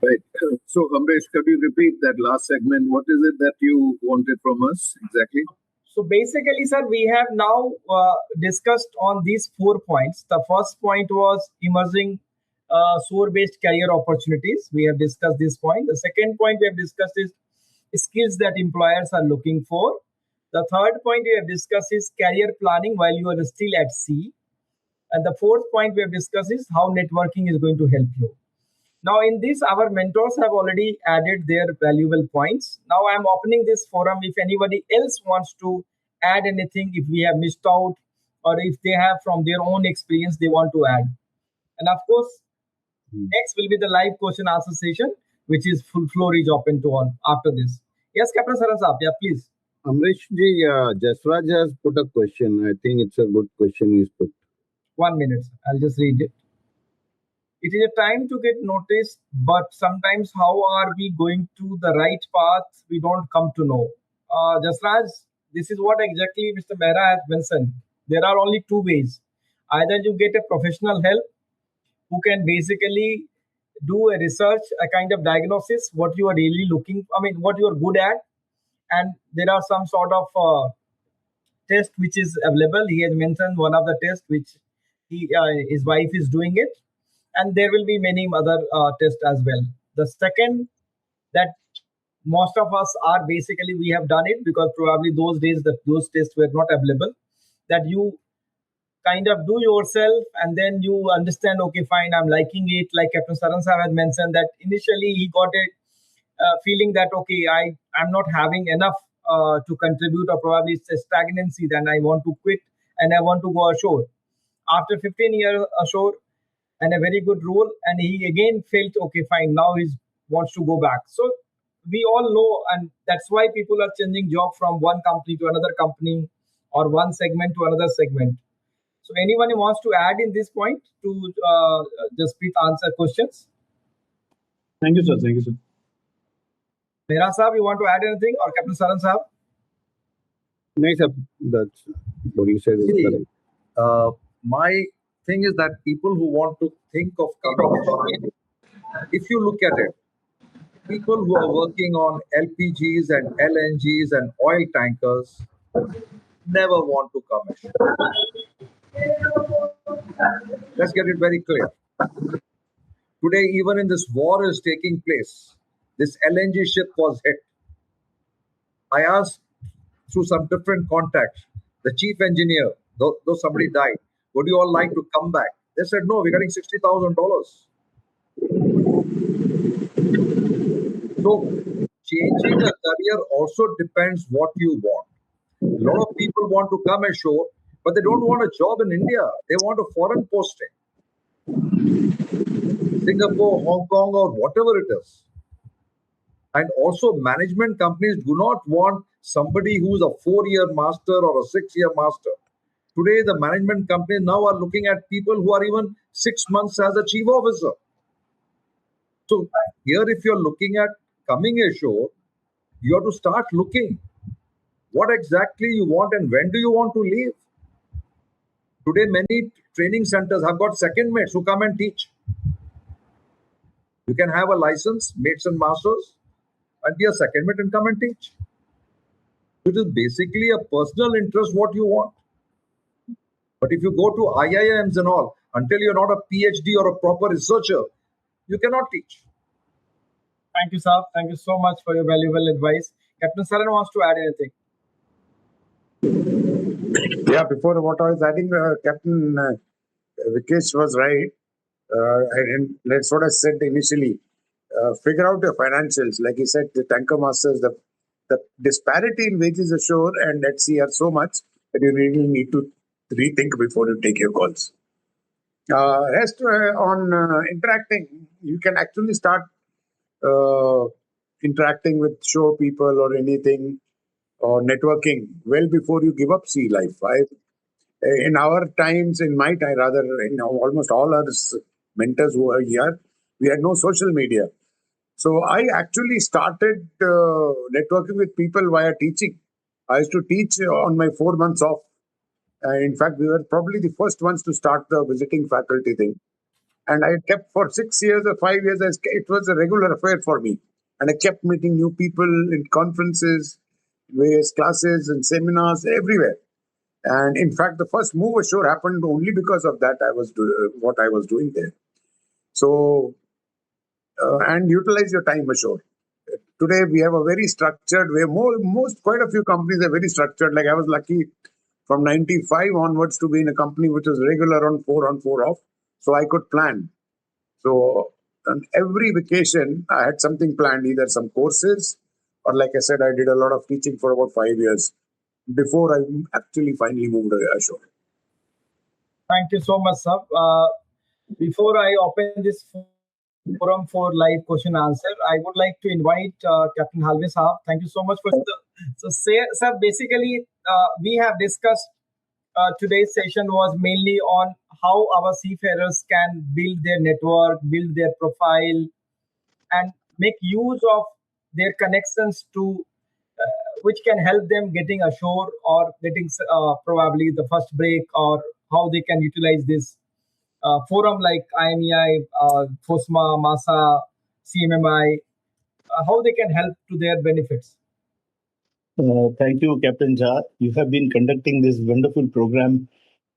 S6: Right. So, Amresh, could you repeat that last segment? What is it that you wanted from us exactly?
S2: So basically, sir, we have now discussed on these 4 points. The first point was emerging shore-based career opportunities. We have discussed this point. The second point we have discussed is skills that employers are looking for. The third point we have discussed is career planning while you are still at sea. And the fourth point we have discussed is how networking is going to help you. Now, in this, our mentors have already added their valuable points. Now, I am opening this forum. If anybody else wants to add anything, if we have missed out, or if they have from their own experience, they want to add. And of course, next will be the live question answer session, which is full floor is open to all after this. Yes, Captain Saran Saab, yeah, please.
S4: Amresh Ji, Jasraj has put a question. I think it's a good question he's put.
S2: 1 minute, I'll just read it. It is a time to get noticed, but sometimes how are we going to the right path, we don't come to know. Jasraj, this is what exactly Mr. Mehra has mentioned. There are only 2 ways. Either you get a professional help who can basically do a research, a kind of diagnosis, what you are really looking, what you are good at. And there are some sort of test which is available. He has mentioned one of the tests which his wife is doing it. And there will be many other tests as well. The second, that most of us are basically, we have done it because probably those days that those tests were not available, that you kind of do yourself and then you understand, okay, fine, I'm liking it. Like Captain Saran Sahab had mentioned that initially he got a feeling that, okay, I'm not having enough to contribute, or probably it's a stagnancy, then I want to quit and I want to go ashore. After 15 years ashore and a very good role, and he again felt, okay, fine, now he wants to go back. So we all know, and that's why people are changing job from one company to another company or one segment to another segment. So anyone who wants to add in this point to just please answer questions.
S8: Thank you, sir. Thank you, sir.
S2: Mehra Saab, you want to add anything, or Captain Saran Saab?
S4: No, sir. That's what you said is
S3: See,
S4: correct.
S3: my thing is that people who want to think of coming ashore, if you look at it, people who are working on LPGs and LNGs and oil tankers never want to come ashore. Let's get it very clear. Today, even in this war is taking place, this LNG ship was hit. I asked through some different contacts, the chief engineer, though somebody died, would you all like to come back? They said, no, we're getting $60,000. So changing a career also depends what you want. A lot of people want to come ashore, but they don't want a job in India. They want a foreign posting. Singapore, Hong Kong, or whatever it is. And also, management companies do not want somebody who's a 4-year master or a 6-year master. Today, the management companies now are looking at people who are even 6 months as a chief officer. So, here, if you're looking at coming ashore, you have to start looking what exactly you want and when do you want to leave. Today, many training centers have got second mates who come and teach. You can have a license, mates and masters, and be a second mate and come and teach. It is basically a personal interest what you want. But if you go to IIMs and all, until you're not a PhD or a proper researcher, you cannot teach.
S2: Thank you, Saab. Thank you so much for your valuable advice. Captain Saran wants to add anything.
S5: Yeah, before what I was adding, Captain Vikesh was right. And that's what I said initially. Figure out your financials. Like he said, the tanker masters, the disparity in wages ashore and at sea are so much that you really need to rethink before you take your calls. Rest on interacting, you can actually start interacting with shore people or anything or networking well before you give up sea life. In our times, in my time rather, in almost all our mentors who are here, we had no social media. So I actually started networking with people via teaching. I used to teach on my 4 months off. In fact, we were probably the first ones to start the visiting faculty thing. And I kept for 6 years or 5 years, it was a regular affair for me. And I kept meeting new people in conferences, various classes and seminars everywhere. And in fact, the first move ashore happened only because of that. What I was doing there. So, and utilize your time ashore. Today, we have a very structured way. Quite a few companies are very structured. Like I was lucky from 95 onwards to be in a company which was regular on 4 off. So I could plan. So on every vacation, I had something planned, either some courses or like I said, I did a lot of teaching for about 5 years before I actually finally moved ashore.
S2: Thank you so much, sir. Before I open this forum for live question answer, I would like to invite Captain Halbe Saab. Thank you so much for sir. Basically, we have discussed today's session was mainly on how our seafarers can build their network, build their profile, and make use of their connections to which can help them getting ashore or getting probably the first break, or how they can utilize this forum like IMEI, FOSMA, MASA, CMMI, how they can help to their benefits.
S8: Thank you, Captain Jha. You have been conducting this wonderful program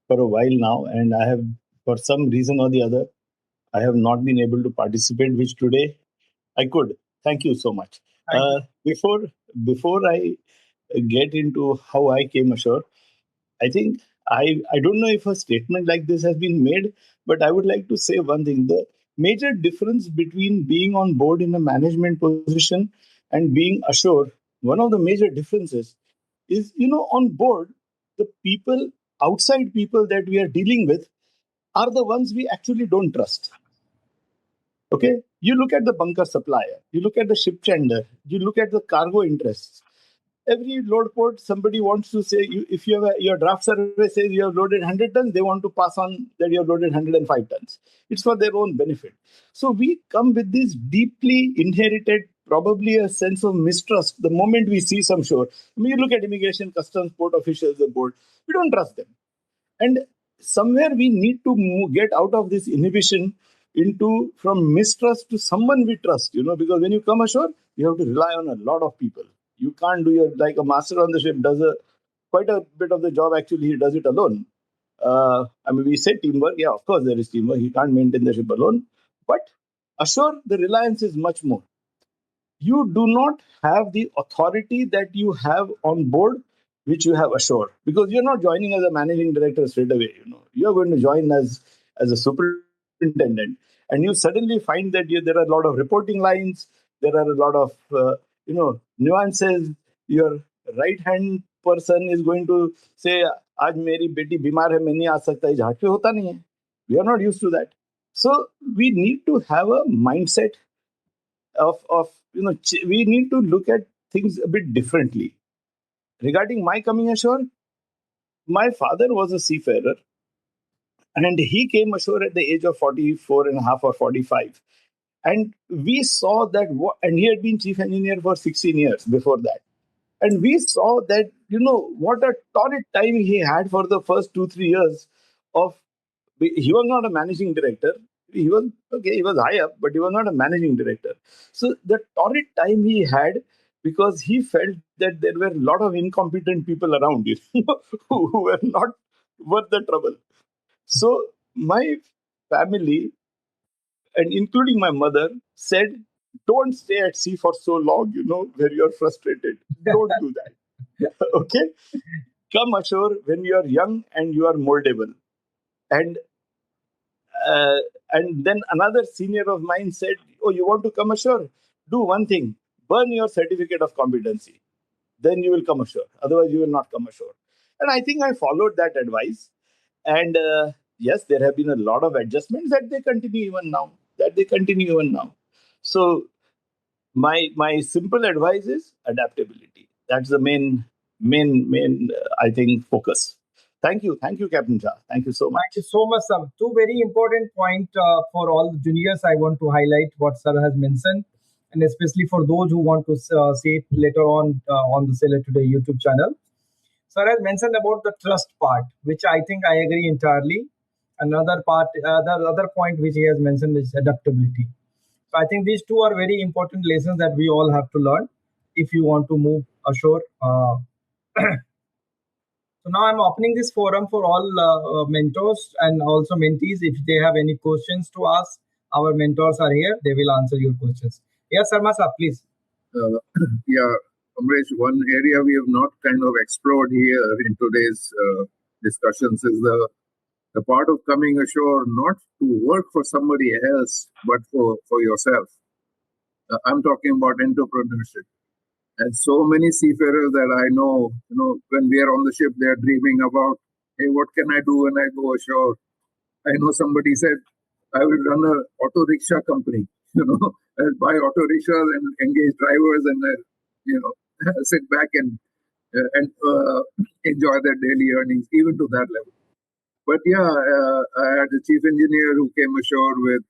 S8: for a while now, and I have, for some reason or the other, I have not been able to participate, which today I could. Thank you so much. Before I get into how I came ashore, I think I don't know if a statement like this has been made, but I would like to say one thing. The major difference between being on board in a management position and being ashore, one of the major differences is, on board, the outside people that we are dealing with are the ones we actually don't trust. Okay? You look at the bunker supplier, you look at the ship tender, you look at the cargo interests. Every load port, somebody wants to say, if you have your draft survey says you have loaded 100 tons, they want to pass on that you have loaded 105 tons. It's for their own benefit. So we come with these deeply inherited probably a sense of mistrust the moment we see some shore. I mean, you look at immigration, customs, port officials, the board, we don't trust them. And somewhere we need to get out of this inhibition into from mistrust to someone we trust, because when you come ashore, you have to rely on a lot of people. You can't do like a master on the ship does quite a bit of the job. Actually, he does it alone. I mean, we say teamwork. Yeah, of course, there is teamwork. He can't maintain the ship alone. But ashore, the reliance is much more. You do not have the authority that you have on board, which you have ashore, because you're not joining as a managing director straight away. You're going to join as a superintendent, and you suddenly find that there are a lot of reporting lines, there are a lot of nuances. Your right hand person is going to say, "Aaj meri beti bimar hai, main nahi aa sakta." Jhaan pe hota nahi hai. We are not used to that. So we need to have a mindset of we need to look at things a bit differently. Regarding my coming ashore, my father was a seafarer, and he came ashore at the age of 44 and a half or 45. And we saw that, and he had been chief engineer for 16 years before that. And we saw that, what a torrid time he had for the first 2-3 years of, he was not a managing director. He was high up, but he was not a managing director. So the torrid time he had, because he felt that there were a lot of incompetent people around who were not worth the trouble. So my family, and including my mother, said, don't stay at sea for so long, where you're frustrated. Don't do that. Okay? Come ashore when you are young and you are moldable. And then another senior of mine said, oh, you want to come ashore? Do one thing. Burn your certificate of competency. Then you will come ashore. Otherwise, you will not come ashore. And I think I followed that advice. And yes, there have been a lot of adjustments that they continue even now. So my simple advice is adaptability. That's the main I think, focus. Thank you, Captain Jha. Thank you so much.
S2: Thank you so much, sir. Two very important points for all the juniors. I want to highlight what sir has mentioned, and especially for those who want to see it later on the Sailor Today YouTube channel. Sir has mentioned about the trust part, which I think I agree entirely. Another part, the other point which he has mentioned is adaptability. So I think these two are very important lessons that we all have to learn if you want to move ashore. So now I'm opening this forum for all mentors and also mentees. If they have any questions to ask, our mentors are here. They will answer your questions. Yes, Sharma sir, please.
S6: Yeah, Amresh, one area we have not kind of explored here in today's discussions is the part of coming ashore not to work for somebody else, but for yourself. I'm talking about entrepreneurship. And so many seafarers that I know, when we are on the ship, they're dreaming about, hey, what can I do when I go ashore? I know somebody said, I will run an auto rickshaw company, and buy auto rickshaws and engage drivers and, sit back and enjoy their daily earnings, even to that level. But yeah, I had a chief engineer who came ashore with,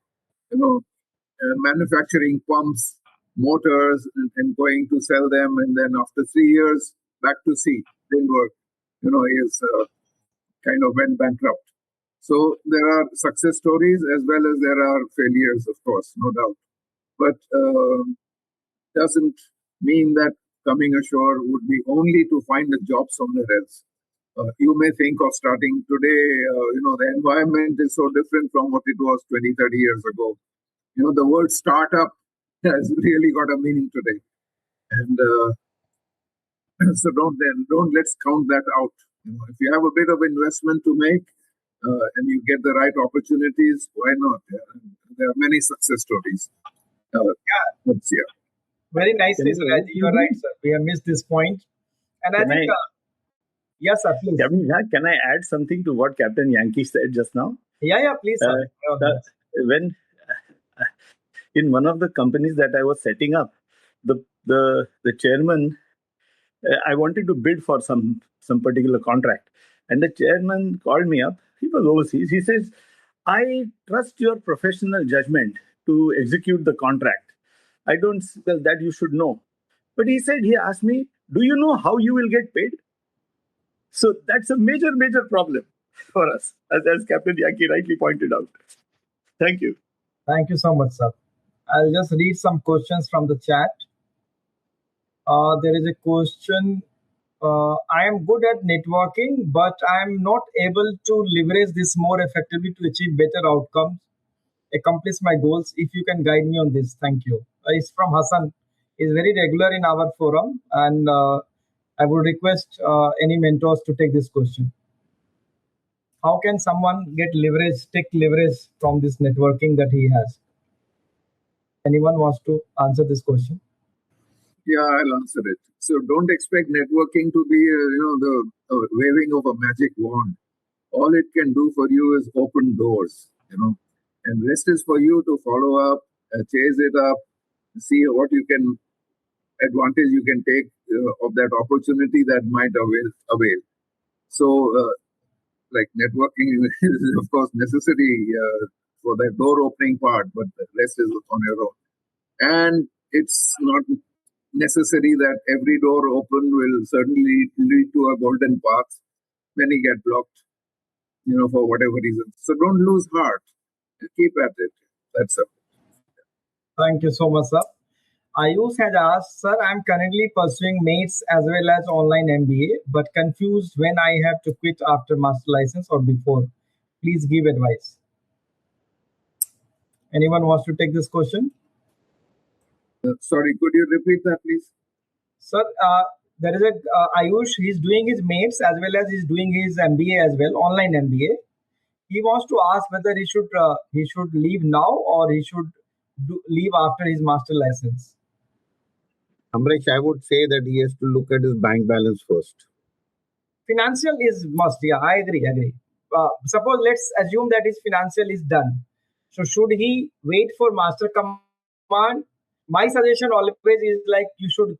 S6: manufacturing pumps, motors, and going to sell them. And then after 3 years, back to sea. Didn't work. He is kind of went bankrupt. So there are success stories as well as there are failures, of course, no doubt. But doesn't mean that coming ashore would be only to find a job somewhere else. You may think of starting today, the environment is so different from what it was 20, 30 years ago. The word startup has really got a meaning today. And so don't let's count that out. If you have a bit of investment to make and you get the right opportunities, why not? There are many success stories. Yeah.
S2: Very nicely, sir. You're right, sir. We have missed this point. And I think, yes, sir, please.
S8: Can I add something to what Captain Yankee said just now?
S2: Yeah, please, sir.
S8: When in one of the companies that I was setting up, the chairman, I wanted to bid for some particular contract, and the chairman called me up. He was overseas. He says, I trust your professional judgment to execute the contract, I don't, well, that you should know. But he asked me, do you know how you will get paid? So that's a major, major problem for us, as Captain Yankee rightly pointed out. Thank you.
S2: Thank you so much, sir. I'll just read some questions from the chat. There is a question. I am good at networking, but I am not able to leverage this more effectively to achieve better outcomes, accomplish my goals. If you can guide me on this, thank you. It's from Hassan. He's very regular in our forum, and I would request any mentors to take this question. How can someone get leverage, take leverage from this networking that he has? Anyone wants to answer this question?
S6: Yeah, I'll answer it. So don't expect networking to be, the waving of a magic wand. All it can do for you is open doors, and rest is for you to follow up, chase it up, see what advantage you can take of that opportunity that might avail. So, like networking is of course necessary for that door opening part, but the rest is on your own. And it's not necessary that every door open will certainly lead to a golden path. Many get blocked, for whatever reason. So don't lose heart. Keep at it. That's it.
S2: Thank you so much, sir. Ayush has asked, sir, I'm currently pursuing mates as well as online MBA, but confused when I have to quit after master license or before. Please give advice. Anyone wants to take this question?
S6: Sorry, could you repeat that, please?
S2: Sir, there is a Ayush. He's doing his mates as well as he's doing his MBA as well, online MBA. He wants to ask whether he should leave now or he should leave after his master license.
S4: Amresh, I would say that he has to look at his bank balance first.
S2: Financial is must. Yeah, I agree. Suppose let's assume that his financial is done. So should he wait for master command? My suggestion always is like you should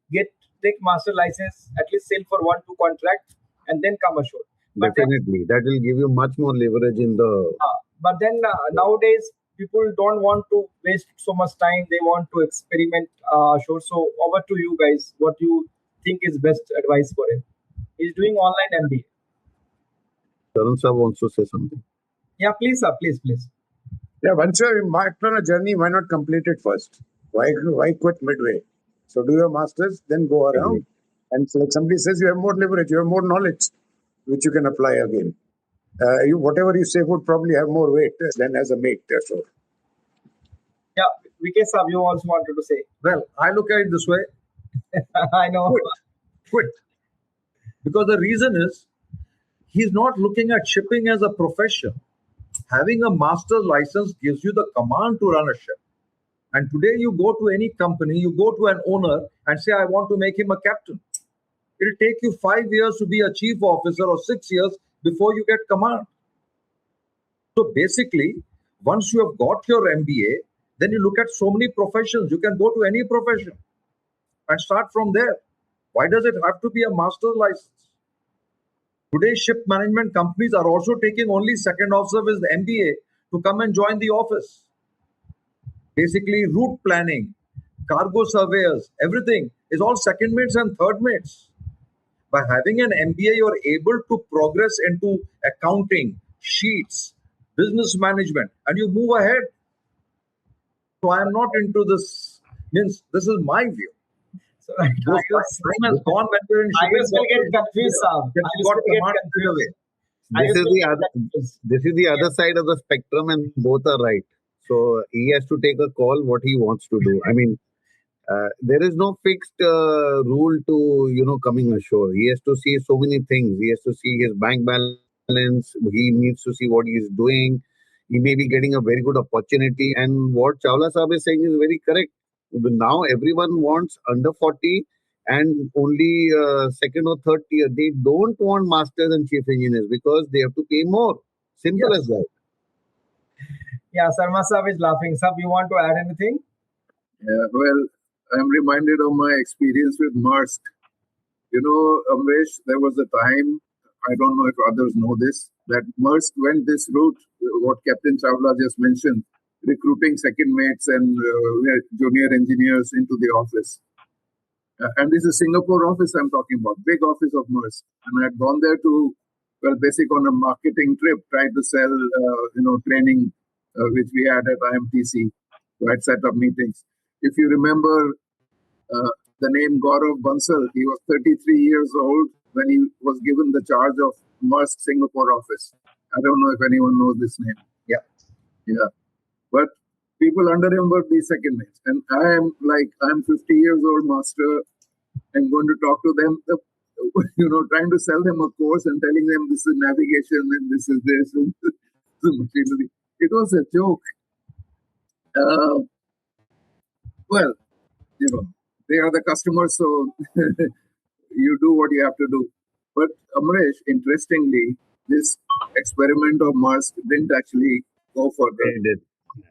S2: take master license, at least sail for 1-2 contract, and then come ashore. But
S4: Definitely, that will give you much more leverage in the.
S2: But then nowadays people don't want to waste so much time. They want to experiment ashore. So over to you guys. What do you think is best advice for him? He's doing online MBA.
S4: Saran sir wants to say something.
S2: Yeah, please, sir. Please.
S5: Yeah, once you're embarked on a journey, why not complete it first? Why quit midway? So do your masters, then go around. And so like somebody says, you have more leverage, you have more knowledge, which you can apply again. Whatever you say would probably have more weight than as a mate. So.
S2: Yeah, Vikesh, you also wanted to say.
S3: Well, I look at it this way.
S2: I know.
S3: Quit. Because the reason is, he's not looking at shipping as a profession. Having a master's license gives you the command to run a ship. And today you go to any company, you go to an owner and say, I want to make him a captain. It'll take you 5 years to be a chief officer or 6 years before you get command. So basically, once you have got your MBA, then you look at so many professions. You can go to any profession and start from there. Why does it have to be a master's license? Today, ship management companies are also taking only second officer with the MBA to come and join the office. Basically, route planning, cargo surveyors, everything is all second mates and third mates. By having an MBA, you're able to progress into accounting, sheets, business management, and you move ahead. So I am not into this. Means this is my view.
S2: So time has gone when we're in shipping. I will get confused, sir.
S4: This is the other side of the spectrum, and both are right. So he has to take a call what he wants to do. I mean, there is no fixed rule to coming ashore. He has to see so many things. He has to see his bank balance. He needs to see what he is doing. He may be getting a very good opportunity. And what Chawla Saab is saying is very correct. Now everyone wants under 40 and only second or third tier. They don't want masters and chief engineers because they have to pay more. Simple as that.
S2: Yeah, Sharma Saab is laughing. Sab, you want to add anything?
S6: Yeah, well, I'm reminded of my experience with Maersk. Amresh, there was a time, I don't know if others know this, that Maersk went this route, what Captain Chawla just mentioned, recruiting second mates and junior engineers into the office. And this is Singapore office I'm talking about, big office of Maersk. And I had gone there to, on a marketing trip, try to sell, training, which we had at IMTC. So I'd set up meetings. If you remember the name Gaurav Bansal, he was 33 years old when he was given the charge of Maersk Singapore office. I don't know if anyone knows this name. Yeah. But people under him were the second mates. And I'm 50 years old master. I'm going to talk to them, trying to sell them a course and telling them this is navigation and this is this and the machinery. It was a joke. They are the customers, so you do what you have to do. But Amresh, interestingly, this experiment of Maersk didn't actually go further.
S4: It did.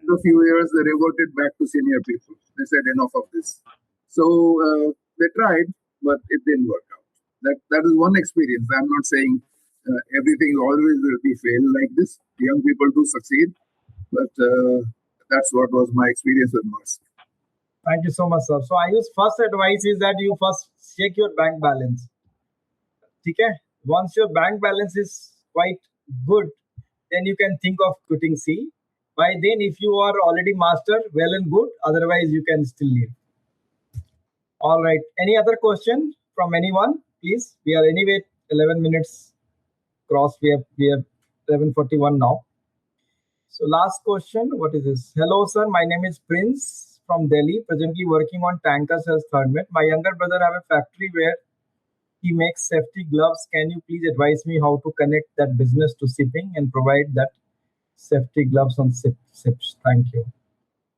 S6: In a few years, they reverted back to senior people. They said enough of this. So they tried, but it didn't work out. That is one experience. I'm not saying everything always will be fail like this. Young people do succeed, but that's what was my experience with Maersk.
S2: Thank you so much, sir. So I use first advice is that you first check your bank balance. Okay? Once your bank balance is quite good, then you can think of quitting sea. By then, if you are already master, well and good. Otherwise, you can still leave. All right. Any other question from anyone? Please. We are anyway 11 minutes crossed. We have 11:41 now. So last question. What is this? Hello, sir. My name is Prince from Delhi. Presently working on tankers as third mate. My younger brother have a factory where he makes safety gloves. Can you please advise me how to connect that business to shipping and provide that safety gloves on ships? Thank you.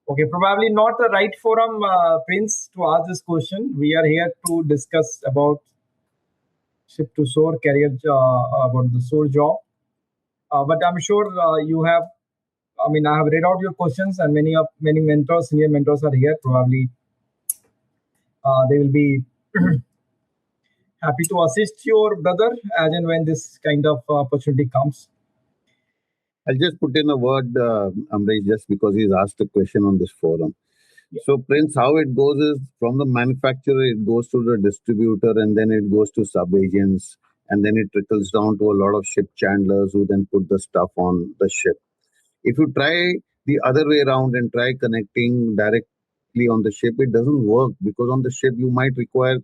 S2: Okay, probably not the right forum, Prince, to ask this question. We are here to discuss about ship to shore career, about the shore job. But I'm sure you have. I have read out your questions, and many mentors, senior mentors are here. Probably they will be happy to assist your brother as and when this kind of opportunity comes.
S4: I'll just put in a word, Amresh, just because he's asked a question on this forum.
S2: Yeah.
S4: So, Prince, how it goes is from the manufacturer, it goes to the distributor, and then it goes to sub-agents, and then it trickles down to a lot of ship chandlers who then put the stuff on the ship. If you try the other way around and try connecting directly on the ship, it doesn't work, because on the ship you might require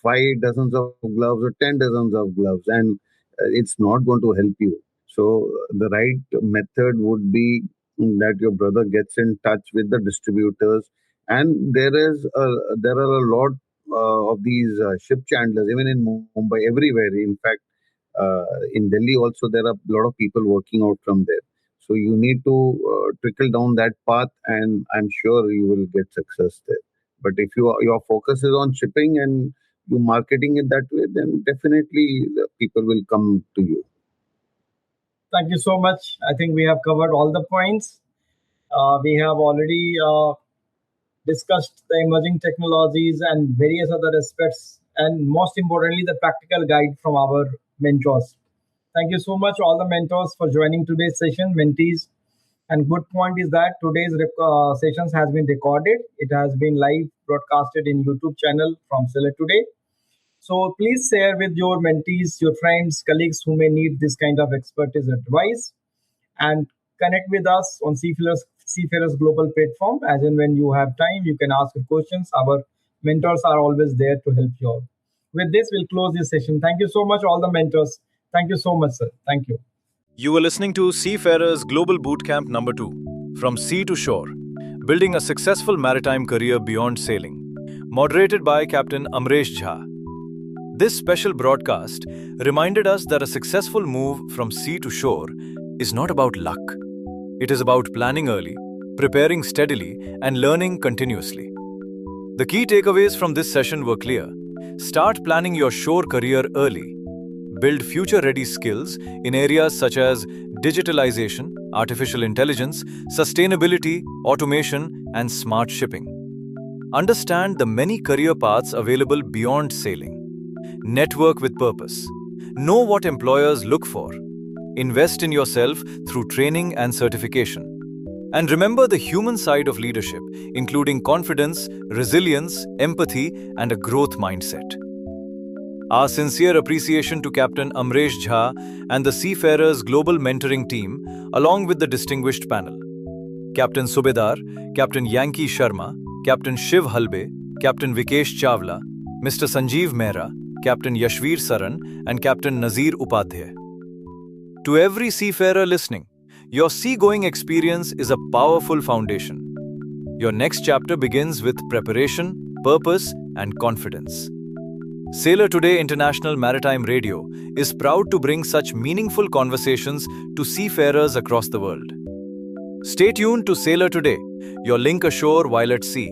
S4: 5 dozens of gloves or 10 dozens of gloves, and it's not going to help you. So the right method would be that your brother gets in touch with the distributors, and there are a lot of these ship chandlers, even in Mumbai, everywhere. In fact, in Delhi also there are a lot of people working out from there. So you need to trickle down that path, and I'm sure you will get success there. But if your focus is on shipping and you marketing it that way, then definitely the people will come to you.
S2: Thank you so much. I think we have covered all the points. We have already discussed the emerging technologies and various other aspects, and most importantly, the practical guide from our mentors. Thank you so much, all the mentors, for joining today's session, mentees. And good point is that today's sessions has been recorded. It has been live broadcasted in YouTube channel from Select Today. So please share with your mentees, your friends, colleagues who may need this kind of expertise advice, and connect with us on Seafarers Global platform. As and when you have time, you can ask your questions. Our mentors are always there to help you out. With this, we'll close this session. Thank you so much, all the mentors. Thank you so much, sir. Thank you.
S1: You were listening to Seafarers Global Boot Camp number 2, From Sea to Shore, Building a Successful Maritime Career Beyond Sailing, moderated by Captain Amresh Jha. This special broadcast reminded us that a successful move from sea to shore is not about luck. It is about planning early, preparing steadily, and learning continuously. The key takeaways from this session were clear. Start planning your shore career early. Build future-ready skills in areas such as digitalization, artificial intelligence, sustainability, automation, and smart shipping. Understand the many career paths available beyond sailing. Network with purpose. Know what employers look for. Invest in yourself through training and certification. And remember the human side of leadership, including confidence, resilience, empathy, and a growth mindset. Our sincere appreciation to Captain Amresh Jha and the Seafarers Global Mentoring Team, along with the distinguished panel. Captain Subhedar, Captain Yankee Sharma, Captain Shiv Halbe, Captain Vikesh Chawla, Mr. Sanjeev Mehra, Captain Yashvir Saran, and Captain Nazir Upadhyae. To every seafarer listening, your seagoing experience is a powerful foundation. Your next chapter begins with preparation, purpose, and confidence. Sailor Today International Maritime Radio is proud to bring such meaningful conversations to seafarers across the world. Stay tuned to Sailor Today, your link ashore while at sea.